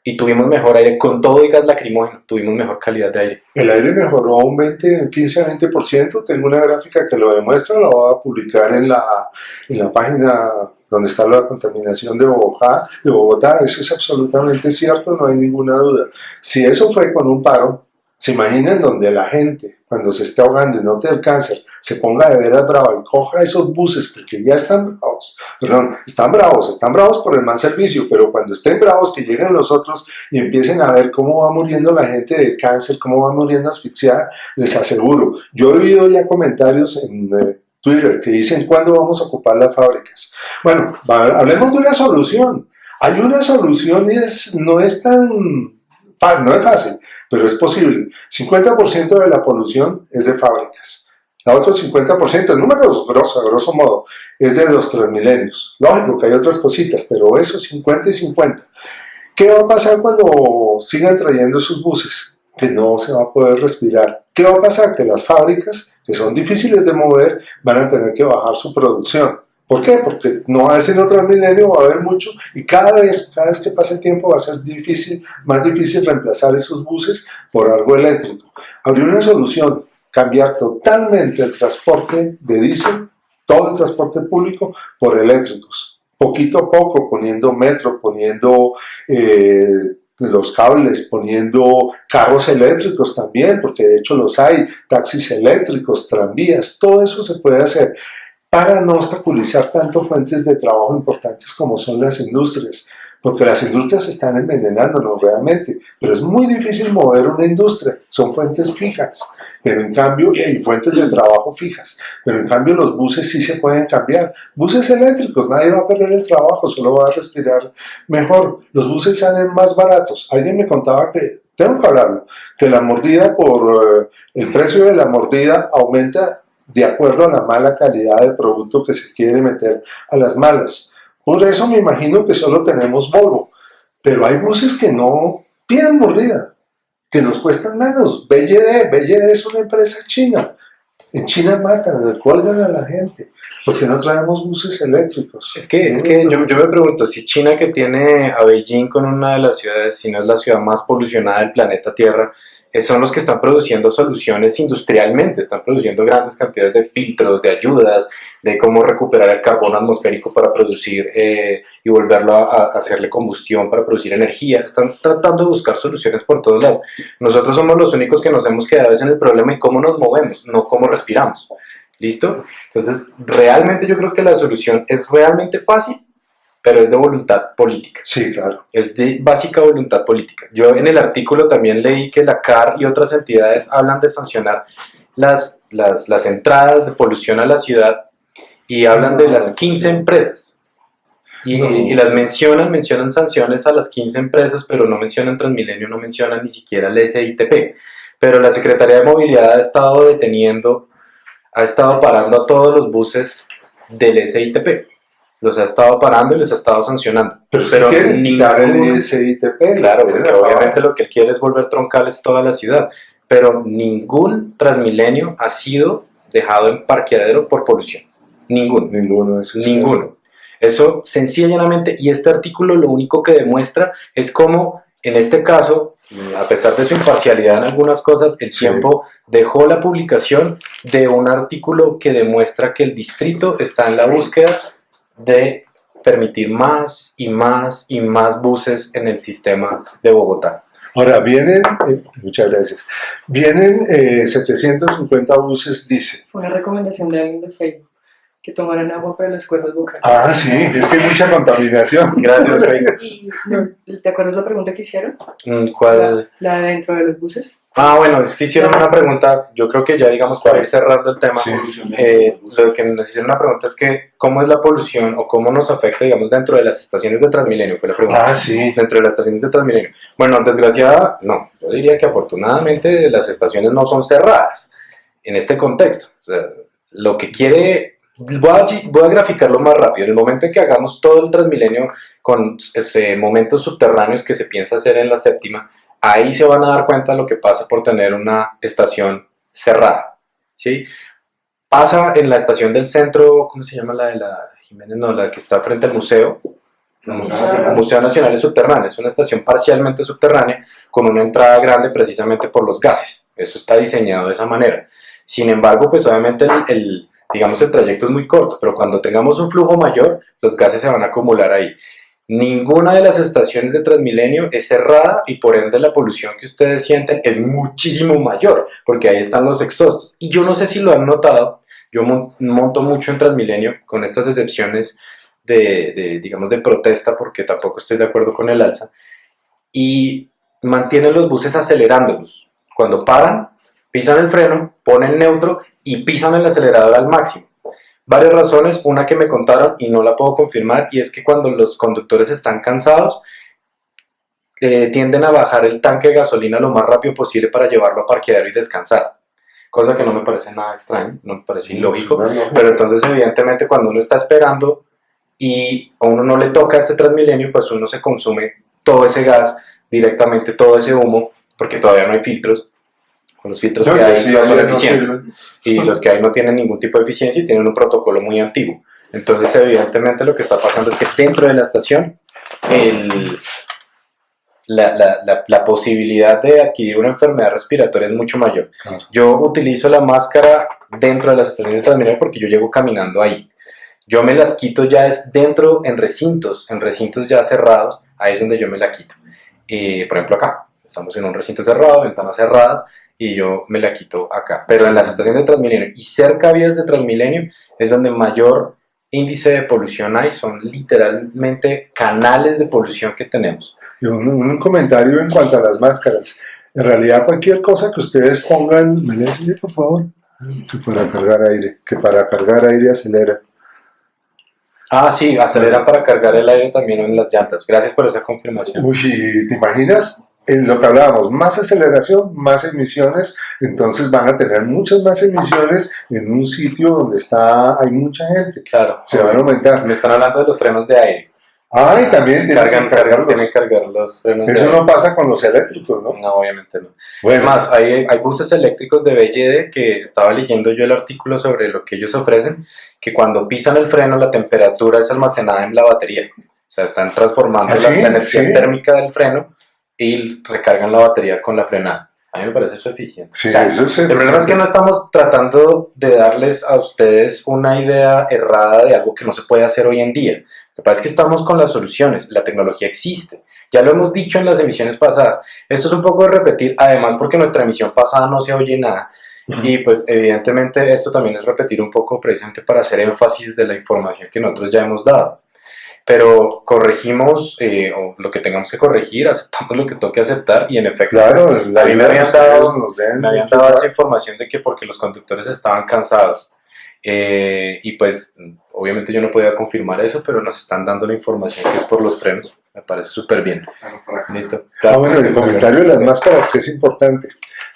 y tuvimos mejor aire, con todo y gas lacrimógeno, tuvimos mejor calidad de aire. El aire mejoró un 15 a 20%. Tengo una gráfica que lo demuestra, la voy a publicar en la página donde está la contaminación de Bogotá. Eso es absolutamente cierto, no hay ninguna duda. Si eso fue con un paro, se imaginan donde la gente, cuando se esté ahogando y no te cáncer, se ponga de veras brava y coja esos buses, porque ya están bravos, están bravos por el mal servicio, pero cuando estén bravos, que lleguen los otros y empiecen a ver cómo va muriendo la gente de cáncer, cómo va muriendo asfixiada, les aseguro. Yo he oído ya comentarios en Twitter que dicen, ¿cuándo vamos a ocupar las fábricas? Bueno, hablemos de una solución. Hay una solución y no es fácil, pero es posible. 50% de la polución es de fábricas. El otro 50%, en números a grosso modo, es de los Transmilenios. Lógico que hay otras cositas, pero eso 50 y 50. ¿Qué va a pasar cuando sigan trayendo esos buses? Que no se va a poder respirar. ¿Qué va a pasar? Que las fábricas, que son difíciles de mover, van a tener que bajar su producción. ¿Por qué? Porque no va a haber sino Transmilenio, va a haber mucho, y cada vez que pase el tiempo va a ser más difícil reemplazar esos buses por algo eléctrico. Habría una solución, cambiar totalmente el transporte de diésel, todo el transporte público, por eléctricos. Poquito a poco, poniendo metro, poniendo los cables, poniendo carros eléctricos también, porque de hecho los hay, taxis eléctricos, tranvías, todo eso se puede hacer, para no obstaculizar tanto fuentes de trabajo importantes como son las industrias, porque las industrias están envenenándonos realmente, pero es muy difícil mover una industria, son fuentes fijas, pero en cambio, y fuentes de trabajo fijas, pero en cambio los buses sí se pueden cambiar, buses eléctricos, nadie va a perder el trabajo, solo va a respirar mejor, los buses salen más baratos, alguien me contaba que, tengo que hablarlo, que la mordida el precio de la mordida aumenta de acuerdo a la mala calidad del producto que se quiere meter a las malas. Por eso me imagino que solo tenemos Volvo, pero hay buses que no piden mordida, que nos cuestan menos. BYD es una empresa china. En China matan, cuelgan a la gente, porque no traemos buses eléctricos. Es que yo me pregunto, si China, que tiene a Beijing con una de las ciudades, si no es la ciudad más polucionada del planeta Tierra, son los que están produciendo soluciones industrialmente, están produciendo grandes cantidades de filtros, de ayudas, de cómo recuperar el carbono atmosférico para producir y volverlo a hacerle combustión para producir energía. Están tratando de buscar soluciones por todos lados. Nosotros somos los únicos que nos hemos quedado en el problema de cómo nos movemos, no cómo respiramos. ¿Listo? Entonces, realmente yo creo que la solución es realmente fácil, pero es de voluntad política. Sí, claro. Es de básica voluntad política. Yo en el artículo también leí que la CAR y otras entidades hablan de sancionar las entradas de polución a la ciudad y hablan de las 15 empresas. Y las mencionan sanciones a las 15 empresas, pero no mencionan Transmilenio, no mencionan ni siquiera el SITP. Pero la Secretaría de Movilidad ha estado parando a todos los buses del SITP. Los ha estado parando y los ha estado sancionando. Pero quitar el SITP. Claro, porque obviamente lo que él quiere es volver troncales toda la ciudad. Pero ningún Transmilenio ha sido dejado en parqueadero por polución. Ninguno de esos. Ninguno. Eso sencillamente, y este artículo lo único que demuestra es cómo, en este caso, a pesar de su imparcialidad en algunas cosas, el Tiempo dejó la publicación de un artículo que demuestra que el distrito está en la búsqueda de permitir más y más y más buses en el sistema de Bogotá. Ahora muchas gracias, vienen 750 buses diésel. Fue una recomendación de alguien de Facebook, que tomaran agua para las cuerdas vocales. Ah, sí, es que hay mucha contaminación. Gracias, Facebook. ¿Te acuerdas la pregunta que hicieron? ¿Cuál? La de dentro de los buses. Ah, bueno, es que hicieron una pregunta, yo creo que ya digamos para ir cerrando el tema, lo que nos hicieron una pregunta es que ¿cómo es la polución o cómo nos afecta, digamos, dentro de las estaciones de Transmilenio? Fue la pregunta. Ah, sí. Dentro de las estaciones de Transmilenio. Bueno, no, yo diría que afortunadamente las estaciones no son cerradas en este contexto. O sea, lo que quiere Voy a graficarlo más rápido. En el momento en que hagamos todo el Transmilenio con momentos subterráneos que se piensa hacer en la séptima, ahí se van a dar cuenta de lo que pasa por tener una estación cerrada, ¿sí? Pasa en la estación del centro, ¿cómo se llama la de la Jiménez? No, la que está frente al museo. Museo Nacional es subterráneo, es una estación parcialmente subterránea con una entrada grande precisamente por los gases. Eso está diseñado de esa manera. Sin embargo, pues obviamente digamos el trayecto es muy corto, pero cuando tengamos un flujo mayor, los gases se van a acumular ahí. Ninguna de las estaciones de Transmilenio es cerrada y por ende la polución que ustedes sienten es muchísimo mayor, porque ahí están los exhaustos. Y yo no sé si lo han notado, yo monto mucho en Transmilenio con estas excepciones digamos, de protesta, porque tampoco estoy de acuerdo con el alza, y mantienen los buses acelerándolos. Cuando paran, pisan el freno, ponen neutro y pisan el acelerador al máximo. Varias razones, una que me contaron y no la puedo confirmar, y es que cuando los conductores están cansados, tienden a bajar el tanque de gasolina lo más rápido posible para llevarlo a parqueadero y descansar. Cosa que no me parece nada extraño, no me parece ilógico, pero entonces evidentemente cuando uno está esperando y a uno no le toca ese Transmilenio, pues uno se consume todo ese gas, directamente todo ese humo, porque todavía no hay filtros. Los filtros que hay no son eficientes y los que hay no tienen ningún tipo de eficiencia y tienen un protocolo muy antiguo. Entonces evidentemente lo que está pasando es que dentro de la estación la posibilidad de adquirir una enfermedad respiratoria es mucho mayor. Claro. Yo utilizo la máscara dentro de las estaciones de Transmilenio porque yo llego caminando ahí. Yo me las quito ya es dentro, en recintos ya cerrados, ahí es donde yo me la quito. Por ejemplo acá, estamos en un recinto cerrado, ventanas cerradas, y yo me la quito acá. Pero en las estaciones de Transmilenio y cerca a vías de Transmilenio es donde mayor índice de polución hay, son literalmente canales de polución que tenemos. Y un comentario en cuanto a las máscaras. En realidad cualquier cosa que ustedes pongan, ¿me le enseñe por favor? Que para cargar aire acelera. Ah, sí, acelera para cargar el aire también en las llantas. Gracias por esa confirmación. Uy, ¿te imaginas? En lo que hablábamos, más aceleración, más emisiones, entonces van a tener muchas más emisiones en un sitio donde hay mucha gente. Claro. Se van a aumentar. Me están hablando de los frenos de aire. Ah, y también tienen que cargar los frenos de aire. Eso no pasa con los eléctricos, ¿no? No, obviamente no. Bueno. Es más, hay buses eléctricos de BYD que estaba leyendo yo el artículo sobre lo que ellos ofrecen, que cuando pisan el freno la temperatura es almacenada en la batería. O sea, están transformando la energía térmica del freno y recargan la batería con la frenada. A mí me parece eso eficiente. Sí, o sea, eso es el problema es que no estamos tratando de darles a ustedes una idea errada de algo que no se puede hacer hoy en día. Lo que pasa es que estamos con las soluciones, la tecnología existe. Ya lo hemos dicho en las emisiones pasadas. Esto es un poco de repetir, además porque nuestra emisión pasada no se oye nada. Y pues evidentemente esto también es repetir un poco precisamente para hacer énfasis de la información que nosotros ya hemos dado. Pero corregimos o lo que tengamos que corregir, aceptamos lo que toque aceptar y en efecto, claro, a mí me habían dado esa información de que porque los conductores estaban cansados y pues obviamente yo no podía confirmar eso, pero nos están dando la información que es por los frenos, me parece súper bien. Listo. Bueno, el comentario de las máscaras que es importante.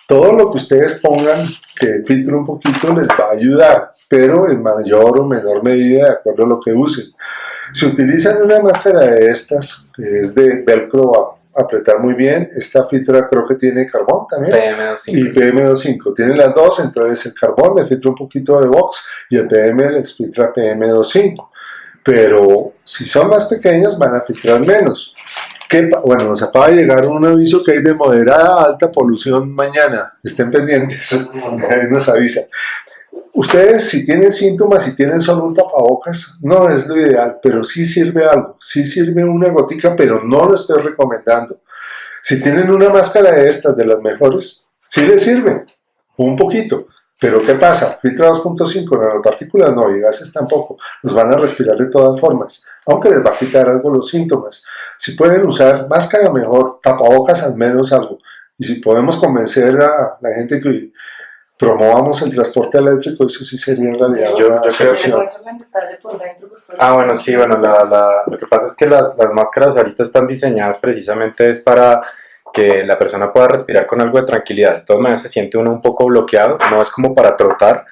Todo lo que ustedes pongan que filtre un poquito les va a ayudar, pero en mayor o menor medida de acuerdo a lo que usen. Si utilizan una máscara de estas, que es de velcro a apretar muy bien, esta filtra creo que tiene carbón también. PM2.5. Y PM2.5. Tienen las dos, entonces el carbón le filtra un poquito de Vox y el PM les filtra PM2.5. Pero si son más pequeños van a filtrar menos. Bueno, nos acaba de llegar un aviso que hay de moderada a alta polución mañana. Estén pendientes, ahí nos avisa. Ustedes si tienen síntomas, si tienen solo un tapabocas, no es lo ideal, pero sí sirve algo, sí sirve una gotica, pero no lo estoy recomendando. Si tienen una máscara de estas, de las mejores, sí les sirve, un poquito. Pero ¿qué pasa? Filtra 2.5, nanopartículas no, y gases tampoco, los van a respirar de todas formas, aunque les va a quitar algo los síntomas. Si pueden usar máscara mejor, tapabocas al menos algo, y si podemos convencer a la gente que promovamos el transporte eléctrico, eso sí sería en realidad yo creo que bueno, sí, bueno, lo que pasa es que las máscaras ahorita están diseñadas precisamente es para que la persona pueda respirar con algo de tranquilidad. De todas maneras se siente uno un poco bloqueado, no es como para trotar,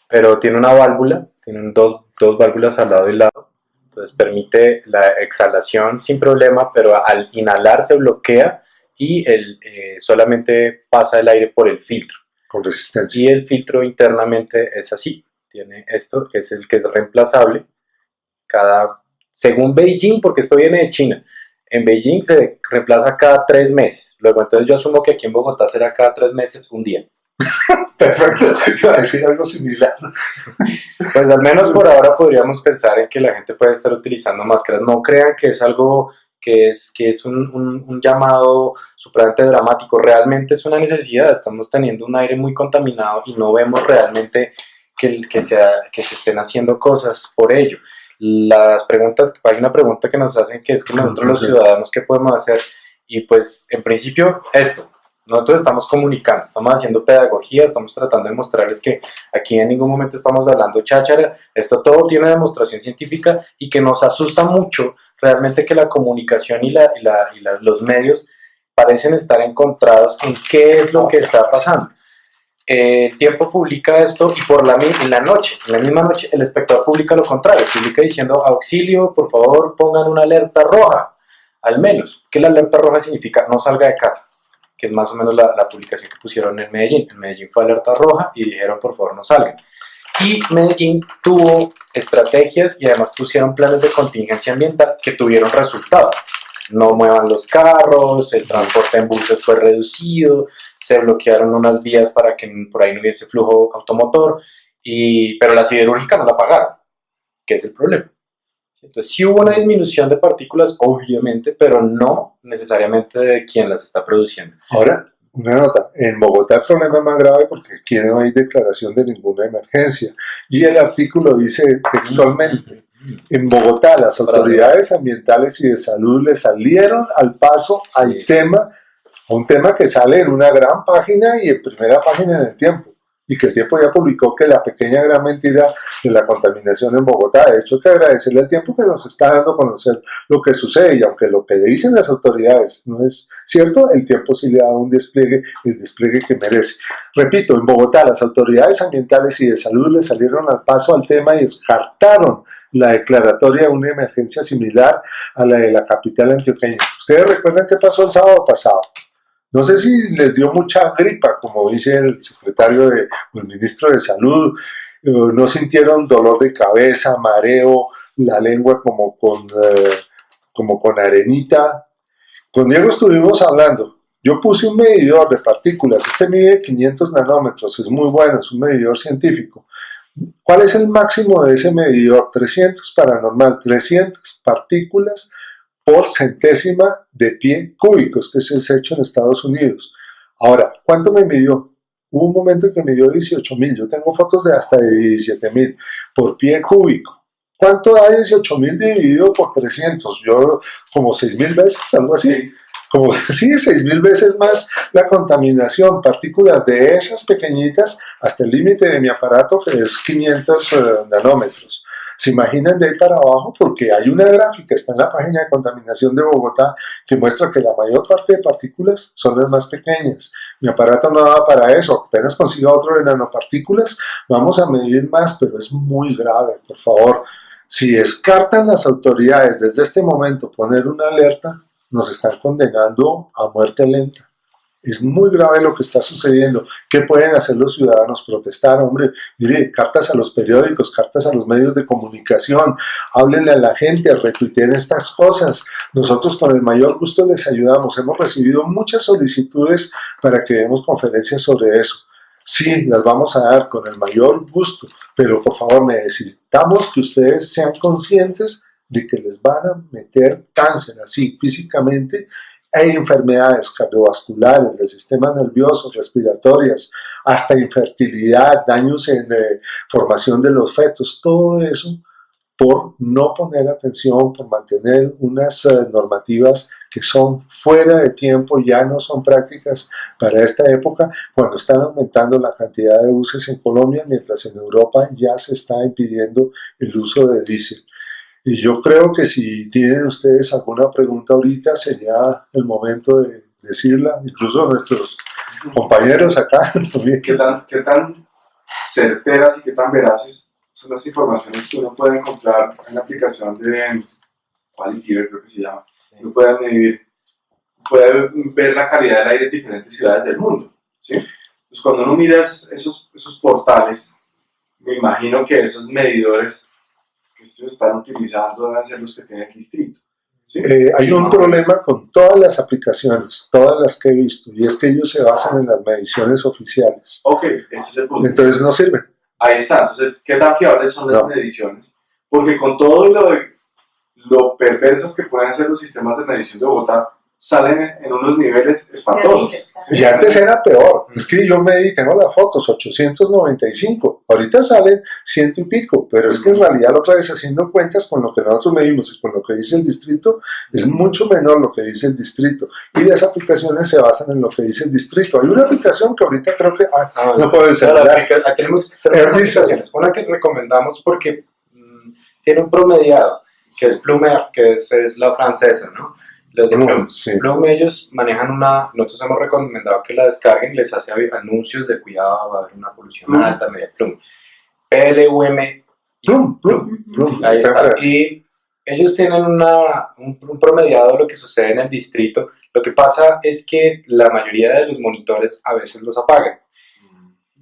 pero tiene una válvula tienen dos válvulas al lado y lado, entonces permite la exhalación sin problema, pero al inhalar se bloquea y solamente pasa el aire por el filtro. Con resistencia. Y el filtro internamente es así, tiene esto, que es el que es reemplazable, según Beijing, porque esto viene de China, en Beijing se reemplaza cada 3 meses, luego entonces yo asumo que aquí en Bogotá será cada 3 meses un día. Perfecto, iba a decir algo similar. Pues al menos por ahora podríamos pensar en que la gente puede estar utilizando máscaras. No crean que es algo que es un llamado supremamente dramático. Realmente es una necesidad. Estamos teniendo un aire muy contaminado y no vemos realmente que se estén haciendo cosas por ello. Hay una pregunta que nos hacen, que es que nosotros los ciudadanos, ¿qué podemos hacer? Y pues en principio nosotros estamos comunicando, estamos haciendo pedagogía, estamos tratando de mostrarles que aquí en ningún momento estamos hablando cháchara, esto todo tiene demostración científica y que nos asusta mucho realmente que la comunicación y los medios parecen estar encontrados en qué es lo que está pasando. El Tiempo publica esto y en la misma noche, el Espectador publica lo contrario, publica diciendo auxilio, por favor pongan una alerta roja, al menos, que la alerta roja significa no salga de casa, que es más o menos la publicación que pusieron en Medellín. En Medellín fue alerta roja y dijeron por favor no salgan. Y Medellín tuvo estrategias y además pusieron planes de contingencia ambiental que tuvieron resultado. No muevan los carros, el transporte en buses fue reducido, se bloquearon unas vías para que por ahí no hubiese flujo automotor, pero la siderúrgica no la pagaron, que es el problema. Entonces sí hubo una disminución de partículas, obviamente, pero no necesariamente de quien las está produciendo. Ahora, una nota, en Bogotá el problema es más grave porque aquí no hay declaración de ninguna emergencia. Y el artículo dice textualmente, en Bogotá las autoridades ambientales y de salud le salieron al paso a un tema que sale en una gran página y en primera página en El Tiempo. Y que El Tiempo ya publicó que la pequeña gran mentira de la contaminación en Bogotá. De hecho, hay que agradecerle al Tiempo que nos está dando a conocer lo que sucede, y aunque lo que dicen las autoridades no es cierto, El Tiempo sí le da un despliegue, el despliegue que merece. Repito, en Bogotá las autoridades ambientales y de salud le salieron al paso al tema y descartaron la declaratoria de una emergencia similar a la de la capital antioqueña. ¿Ustedes recuerdan qué pasó el sábado pasado? No sé si les dio mucha gripa, como dice el el ministro de Salud, no sintieron dolor de cabeza, mareo, la lengua como con arenita. Con Diego estuvimos hablando. Yo puse un medidor de partículas, este mide 500 nanómetros, es muy bueno, es un medidor científico. ¿Cuál es el máximo de ese medidor? 300 paranormal, 300 partículas por centésima de pie cúbico, que es hecho en Estados Unidos. Ahora, ¿cuánto me midió? Hubo un momento en que me dio 18.000, yo tengo fotos de hasta de 17.000 por pie cúbico. ¿Cuánto da 18.000 dividido por 300? Yo como 6.000 veces, algo así. Sí. Como sí, 6.000 veces más la contaminación, partículas de esas pequeñitas hasta el límite de mi aparato, que es 500 nanómetros. Se imaginan de ahí para abajo, porque hay una gráfica, está en la página de contaminación de Bogotá, que muestra que la mayor parte de partículas son las más pequeñas. Mi aparato no daba para eso, apenas consiga otro de nanopartículas, vamos a medir más, pero es muy grave, por favor. Si descartan las autoridades desde este momento poner una alerta, nos están condenando a muerte lenta. Es muy grave lo que está sucediendo. ¿Qué pueden hacer los ciudadanos? Protestar, hombre. Mire, cartas a los periódicos, cartas a los medios de comunicación. Háblenle a la gente, retuiteen estas cosas. Nosotros con el mayor gusto les ayudamos. Hemos recibido muchas solicitudes para que demos conferencias sobre eso. Sí, las vamos a dar con el mayor gusto, pero por favor necesitamos que ustedes sean conscientes de que les van a meter cáncer así físicamente, e enfermedades cardiovasculares, del sistema nervioso, respiratorias, hasta infertilidad, daños en formación de los fetos, todo eso por no poner atención, por mantener unas normativas que son fuera de tiempo, ya no son prácticas para esta época, cuando están aumentando la cantidad de buses en Colombia, mientras en Europa ya se está impidiendo el uso de diésel. Y yo creo que si tienen ustedes alguna pregunta ahorita, sería el momento de decirla, incluso nuestros compañeros acá también. ¿Qué tan certeras y qué tan veraces son las informaciones que uno puede encontrar en la aplicación de Quality, creo que se llama. Sí. Uno puede medir, puede ver la calidad del aire en diferentes ciudades del mundo, ¿sí? Entonces, cuando uno mira esos portales, me imagino que esos medidores que estos están utilizando deben ser los que tiene el distrito, ¿sí? Hay un problema con todas las aplicaciones, todas las que he visto, y es que ellos se basan en las mediciones oficiales. Ok, ese es el punto. Entonces no sirven. Ahí está, entonces, ¿qué tan fiables son las No. mediciones? Porque con todo lo perversas que pueden ser los sistemas de medición de Bogotá, salen en unos niveles espantosos. ¿sí? Y antes era peor. Es que yo medí, tengo las fotos, 895. Ahorita salen 100 y pico, pero es que en realidad la otra vez haciendo cuentas con lo que nosotros medimos y con lo que dice el distrito, es mucho menor lo que dice el distrito. Y las aplicaciones se basan en lo que dice el distrito. Hay una aplicación que ahorita creo que no puede ser. Claro, aquí tenemos tres aplicaciones. Una que recomendamos porque tiene un promediado, que es Plume, que es la francesa, ¿no? Los de Plume. Sí. Plume, ellos manejan nosotros hemos recomendado que la descarguen, les hace anuncios de cuidado, va a haber una polución alta, media Plume. PLUM, Plum. ahí está. Y ellos tienen un promediado de lo que sucede en el distrito. Lo que pasa es que la mayoría de los monitores a veces los apagan.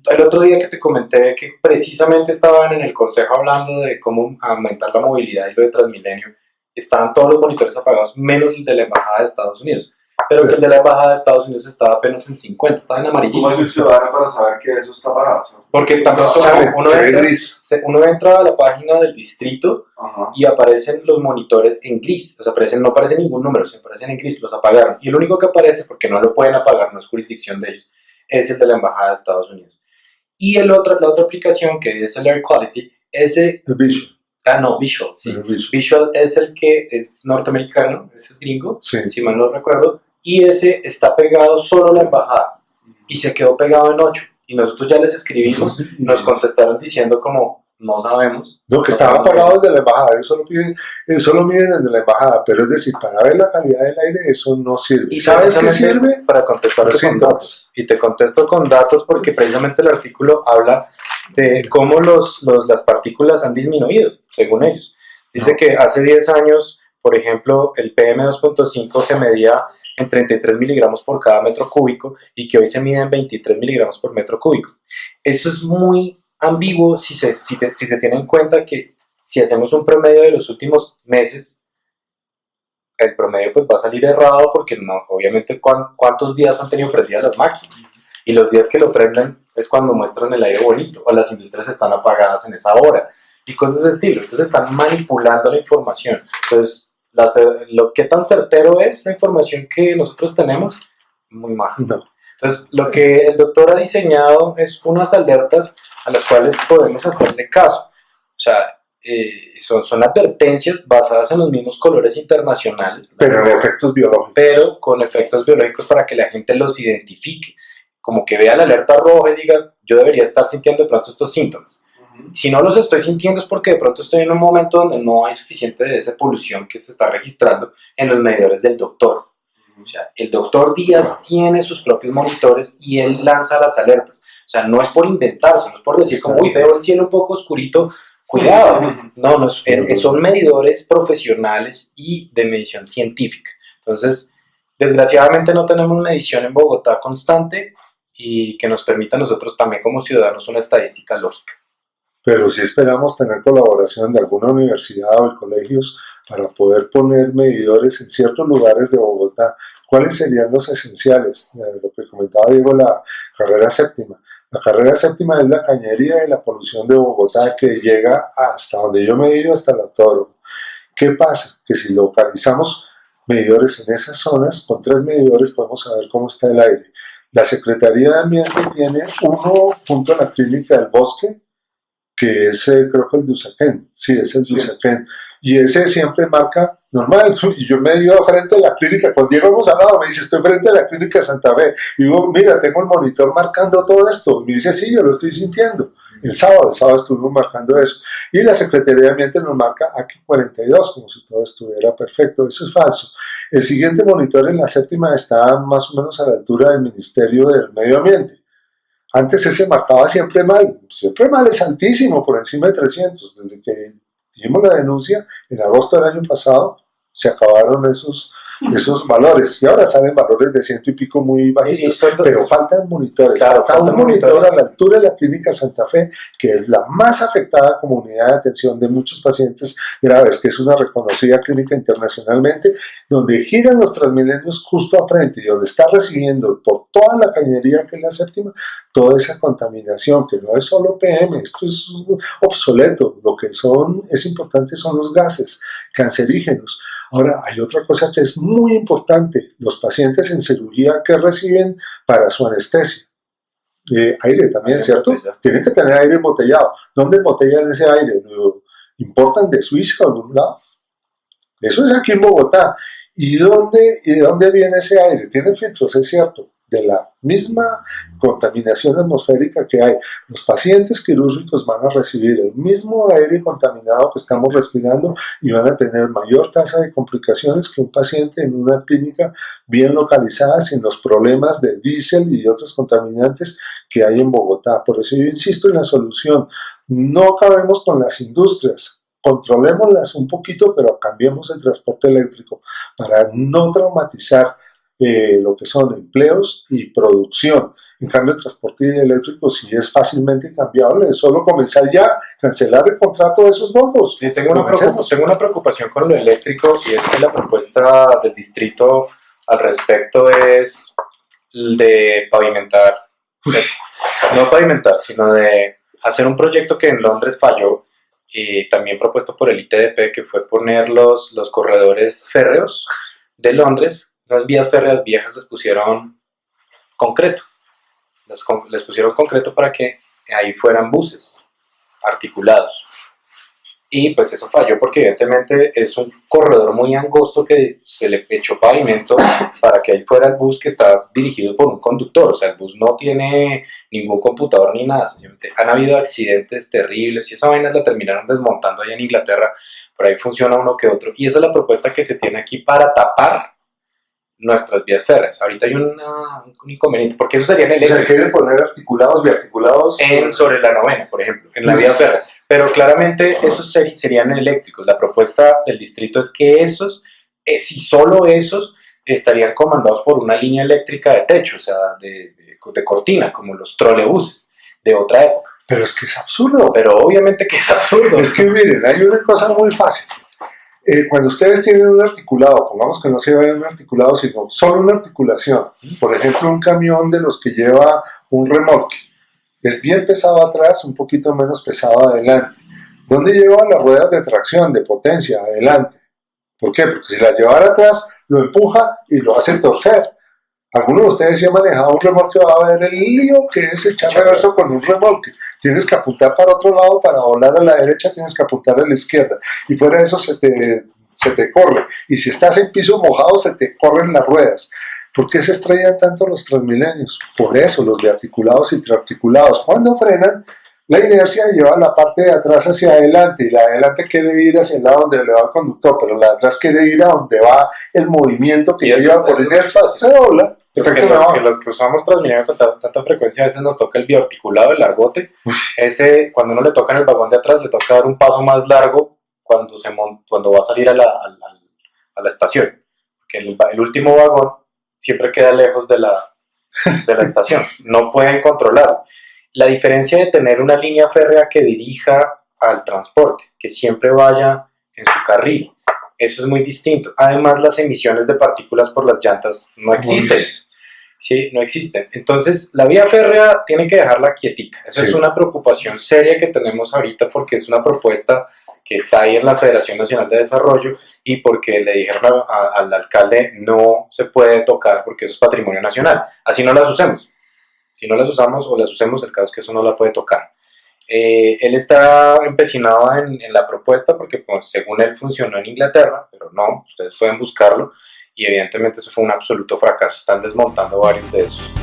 El otro día que te comenté que precisamente estaban en el consejo hablando de cómo aumentar la movilidad y lo de Transmilenio, estaban todos los monitores apagados, menos el de la Embajada de Estados Unidos. Pero que el de la Embajada de Estados Unidos estaba apenas en 50, estaba en amarillito. ¿Cómo hace un ciudadano para saber que eso está parado? Porque también uno entra a la página del distrito y aparecen los monitores en gris. O sea, no aparece ningún número, se aparecen en gris, los apagaron. Y el único que aparece, porque no lo pueden apagar, no es jurisdicción de ellos, es el de la Embajada de Estados Unidos. Y la otra aplicación que es el Air Quality, ese... Visual. Visual, sí. Visual. Visual es el que es norteamericano, ese es gringo, Sí. si mal no recuerdo, y ese está pegado solo a la embajada, y se quedó pegado en 8, y nosotros ya les escribimos, nos contestaron diciendo como, no sabemos. No, que estaba apagado el de la embajada, ellos solo miden el de la embajada, pero es decir, para ver la calidad del aire eso no sirve. Y ¿Sabes qué sirve? Para contestarte con datos. Y te contesto con datos porque precisamente el artículo habla de cómo las partículas han disminuido, según ellos. Dice que hace 10 años, por ejemplo, el PM2.5 se medía en 33 miligramos por cada metro cúbico y que hoy se mide en 23 miligramos por metro cúbico. Eso es muy ambiguo si se tiene en cuenta que si hacemos un promedio de los últimos meses, el promedio pues va a salir errado porque no, obviamente cuántos días han tenido prendidas las máquinas y los días que lo prenden es cuando muestran el aire bonito o las industrias están apagadas en esa hora y cosas de ese estilo. Entonces están manipulando la información. Entonces, ¿qué tan certero es la información que nosotros tenemos? Muy mal. No. Entonces, lo que el doctor ha diseñado es unas alertas a las cuales podemos hacerle caso. O sea, son advertencias basadas en los mismos colores internacionales. Pero en efectos biológicos. Pero con efectos biológicos para que la gente los identifique. Como que vea la alerta roja y diga, yo debería estar sintiendo de pronto estos síntomas. Si no los estoy sintiendo es porque de pronto estoy en un momento donde no hay suficiente de esa polución que se está registrando en los medidores del doctor. O sea, el doctor Díaz tiene sus propios monitores y él lanza las alertas. O sea, no es por inventarse, no es por decir como, uy, veo el cielo un poco oscurito, cuidado. No, son medidores profesionales y de medición científica. Entonces, desgraciadamente no tenemos medición en Bogotá constante y que nos permita a nosotros también como ciudadanos una estadística lógica. Pero sí esperamos tener colaboración de alguna universidad o colegios para poder poner medidores en ciertos lugares de Bogotá. ¿Cuáles serían los esenciales? Lo que comentaba Diego, la carrera séptima. La carrera séptima es la cañería y la polución de Bogotá que llega hasta donde yo me he ido, hasta el autódromo. ¿Qué pasa? Que si localizamos medidores en esas zonas, con 3 medidores podemos saber cómo está el aire. La Secretaría de Ambiente tiene uno junto a la Clínica del Bosque, que es creo que el de Usaquén, sí, es el de Usaquén, y ese siempre marca normal, y yo me he ido frente a la clínica, con Diego hemos hablado, me dice, estoy frente a la clínica de Santa Fe, y digo, mira, tengo el monitor marcando todo esto, y me dice, sí, yo lo estoy sintiendo, el sábado estuvimos marcando eso, y la Secretaría de Ambiente nos marca aquí 42, como si todo estuviera perfecto, eso es falso. El siguiente monitor en la séptima está más o menos a la altura del Ministerio del Medio Ambiente. Antes ese marcaba siempre mal es altísimo, por encima de 300. Desde que dimos la denuncia, en agosto del año pasado, se acabaron esos valores y ahora salen valores de 100 y pico muy bajitos, pero faltan monitores. Claro, falta un monitor a la altura de la Clínica Santa Fe, que es la más afectada comunidad de atención de muchos pacientes graves, que es una reconocida clínica internacionalmente, donde giran los Transmilenios justo a frente y donde está recibiendo por toda la cañería que es la séptima, toda esa contaminación, que no es solo PM, esto es obsoleto. Lo que es importante son los gases cancerígenos. Ahora, hay otra cosa que es muy importante, los pacientes en cirugía que reciben para su anestesia. Aire también, aire ¿cierto? Embotellado. Tienen que tener aire embotellado. ¿Dónde embotellan ese aire? ¿Lo importan de Suiza o de algún lado? Eso es aquí en Bogotá. ¿Y de dónde viene ese aire? Tiene filtros, es cierto, de la misma contaminación atmosférica que hay. Los pacientes quirúrgicos van a recibir el mismo aire contaminado que estamos respirando y van a tener mayor tasa de complicaciones que un paciente en una clínica bien localizada sin los problemas de diésel y de otros contaminantes que hay en Bogotá. Por eso yo insisto en la solución. No acabemos con las industrias. Controlémoslas un poquito, pero cambiemos el transporte eléctrico para no traumatizar lo que son empleos y producción. En cambio, el transporte eléctrico sí es fácilmente cambiable, es solo comenzar ya, cancelar el contrato de esos bombos. Sí, tengo una preocupación con lo eléctrico, y es que la propuesta del distrito al respecto es de pavimentar, no pavimentar, sino de hacer un proyecto que en Londres falló, y también propuesto por el ITDP, que fue poner los corredores férreos de Londres. Las vías férreas viejas les pusieron concreto, les pusieron concreto para que ahí fueran buses articulados, y pues eso falló porque evidentemente es un corredor muy angosto que se le echó pavimento para que ahí fuera el bus, que está dirigido por un conductor. O sea, el bus no tiene ningún computador ni nada. Han habido accidentes terribles y esa vaina la terminaron desmontando allá en Inglaterra. Por ahí funciona uno que otro, y esa es la propuesta que se tiene aquí para tapar nuestras vías férreas. Ahorita hay un inconveniente, porque eso sería en el eléctrico. O sea, quieren poner articulados, biarticulados sobre la novena, por ejemplo, en la vía férrea. Pero claramente esos serían eléctricos. La propuesta del distrito es que esos, si solo esos, estarían comandados por una línea eléctrica de techo, o sea, de cortina, como los trolebuses de otra época. Pero es que es absurdo. Pero obviamente que es absurdo. Es que miren, hay una cosa muy fácil. Cuando ustedes tienen un articulado, pongamos que no se vaya un articulado, sino solo una articulación, por ejemplo un camión de los que lleva un remolque, es bien pesado atrás, un poquito menos pesado adelante. ¿Dónde lleva las ruedas de tracción, de potencia? Adelante. ¿Por qué? Porque si la llevara atrás, lo empuja y lo hace torcer. Algunos de ustedes si han manejado un remolque va a ver el lío que es echar reverso con un remolque. Tienes que apuntar para otro lado, para volar a la derecha tienes que apuntar a la izquierda. Y fuera de eso se te corre. Y si estás en piso mojado se te corren las ruedas. ¿Por qué se estrellan tanto los Transmilenios? Por eso, los biarticulados y triarticulados. Cuando frenan, la inercia lleva la parte de atrás hacia adelante, y la de adelante quiere ir hacia el lado donde le va el conductor, pero la de atrás quiere ir a donde va el movimiento que lleva por inercia. Se dobla. Porque los que usamos Transmilenio con tanta frecuencia, a veces nos toca el biarticulado, el largote. Ese, cuando uno le toca en el vagón de atrás, le toca dar un paso más largo cuando va a salir a la estación. Porque el último vagón siempre queda lejos de la estación. No pueden controlarlo. La diferencia de tener una línea férrea que dirija al transporte, que siempre vaya en su carril, eso es muy distinto. Además, las emisiones de partículas por las llantas no existen. Sí, no existen. Entonces, la vía férrea tiene que dejarla quietica. Esa es una preocupación seria que tenemos ahorita, porque es una propuesta que está ahí en la Federación Nacional de Desarrollo, y porque le dijeron al alcalde no se puede tocar porque eso es patrimonio nacional. Así no las usemos. Si no las usamos o las usemos, el caso es que eso no la puede tocar. Él está empecinado en la propuesta porque pues, según él funcionó en Inglaterra, pero no, ustedes pueden buscarlo, y evidentemente eso fue un absoluto fracaso. Están desmontando varios de esos.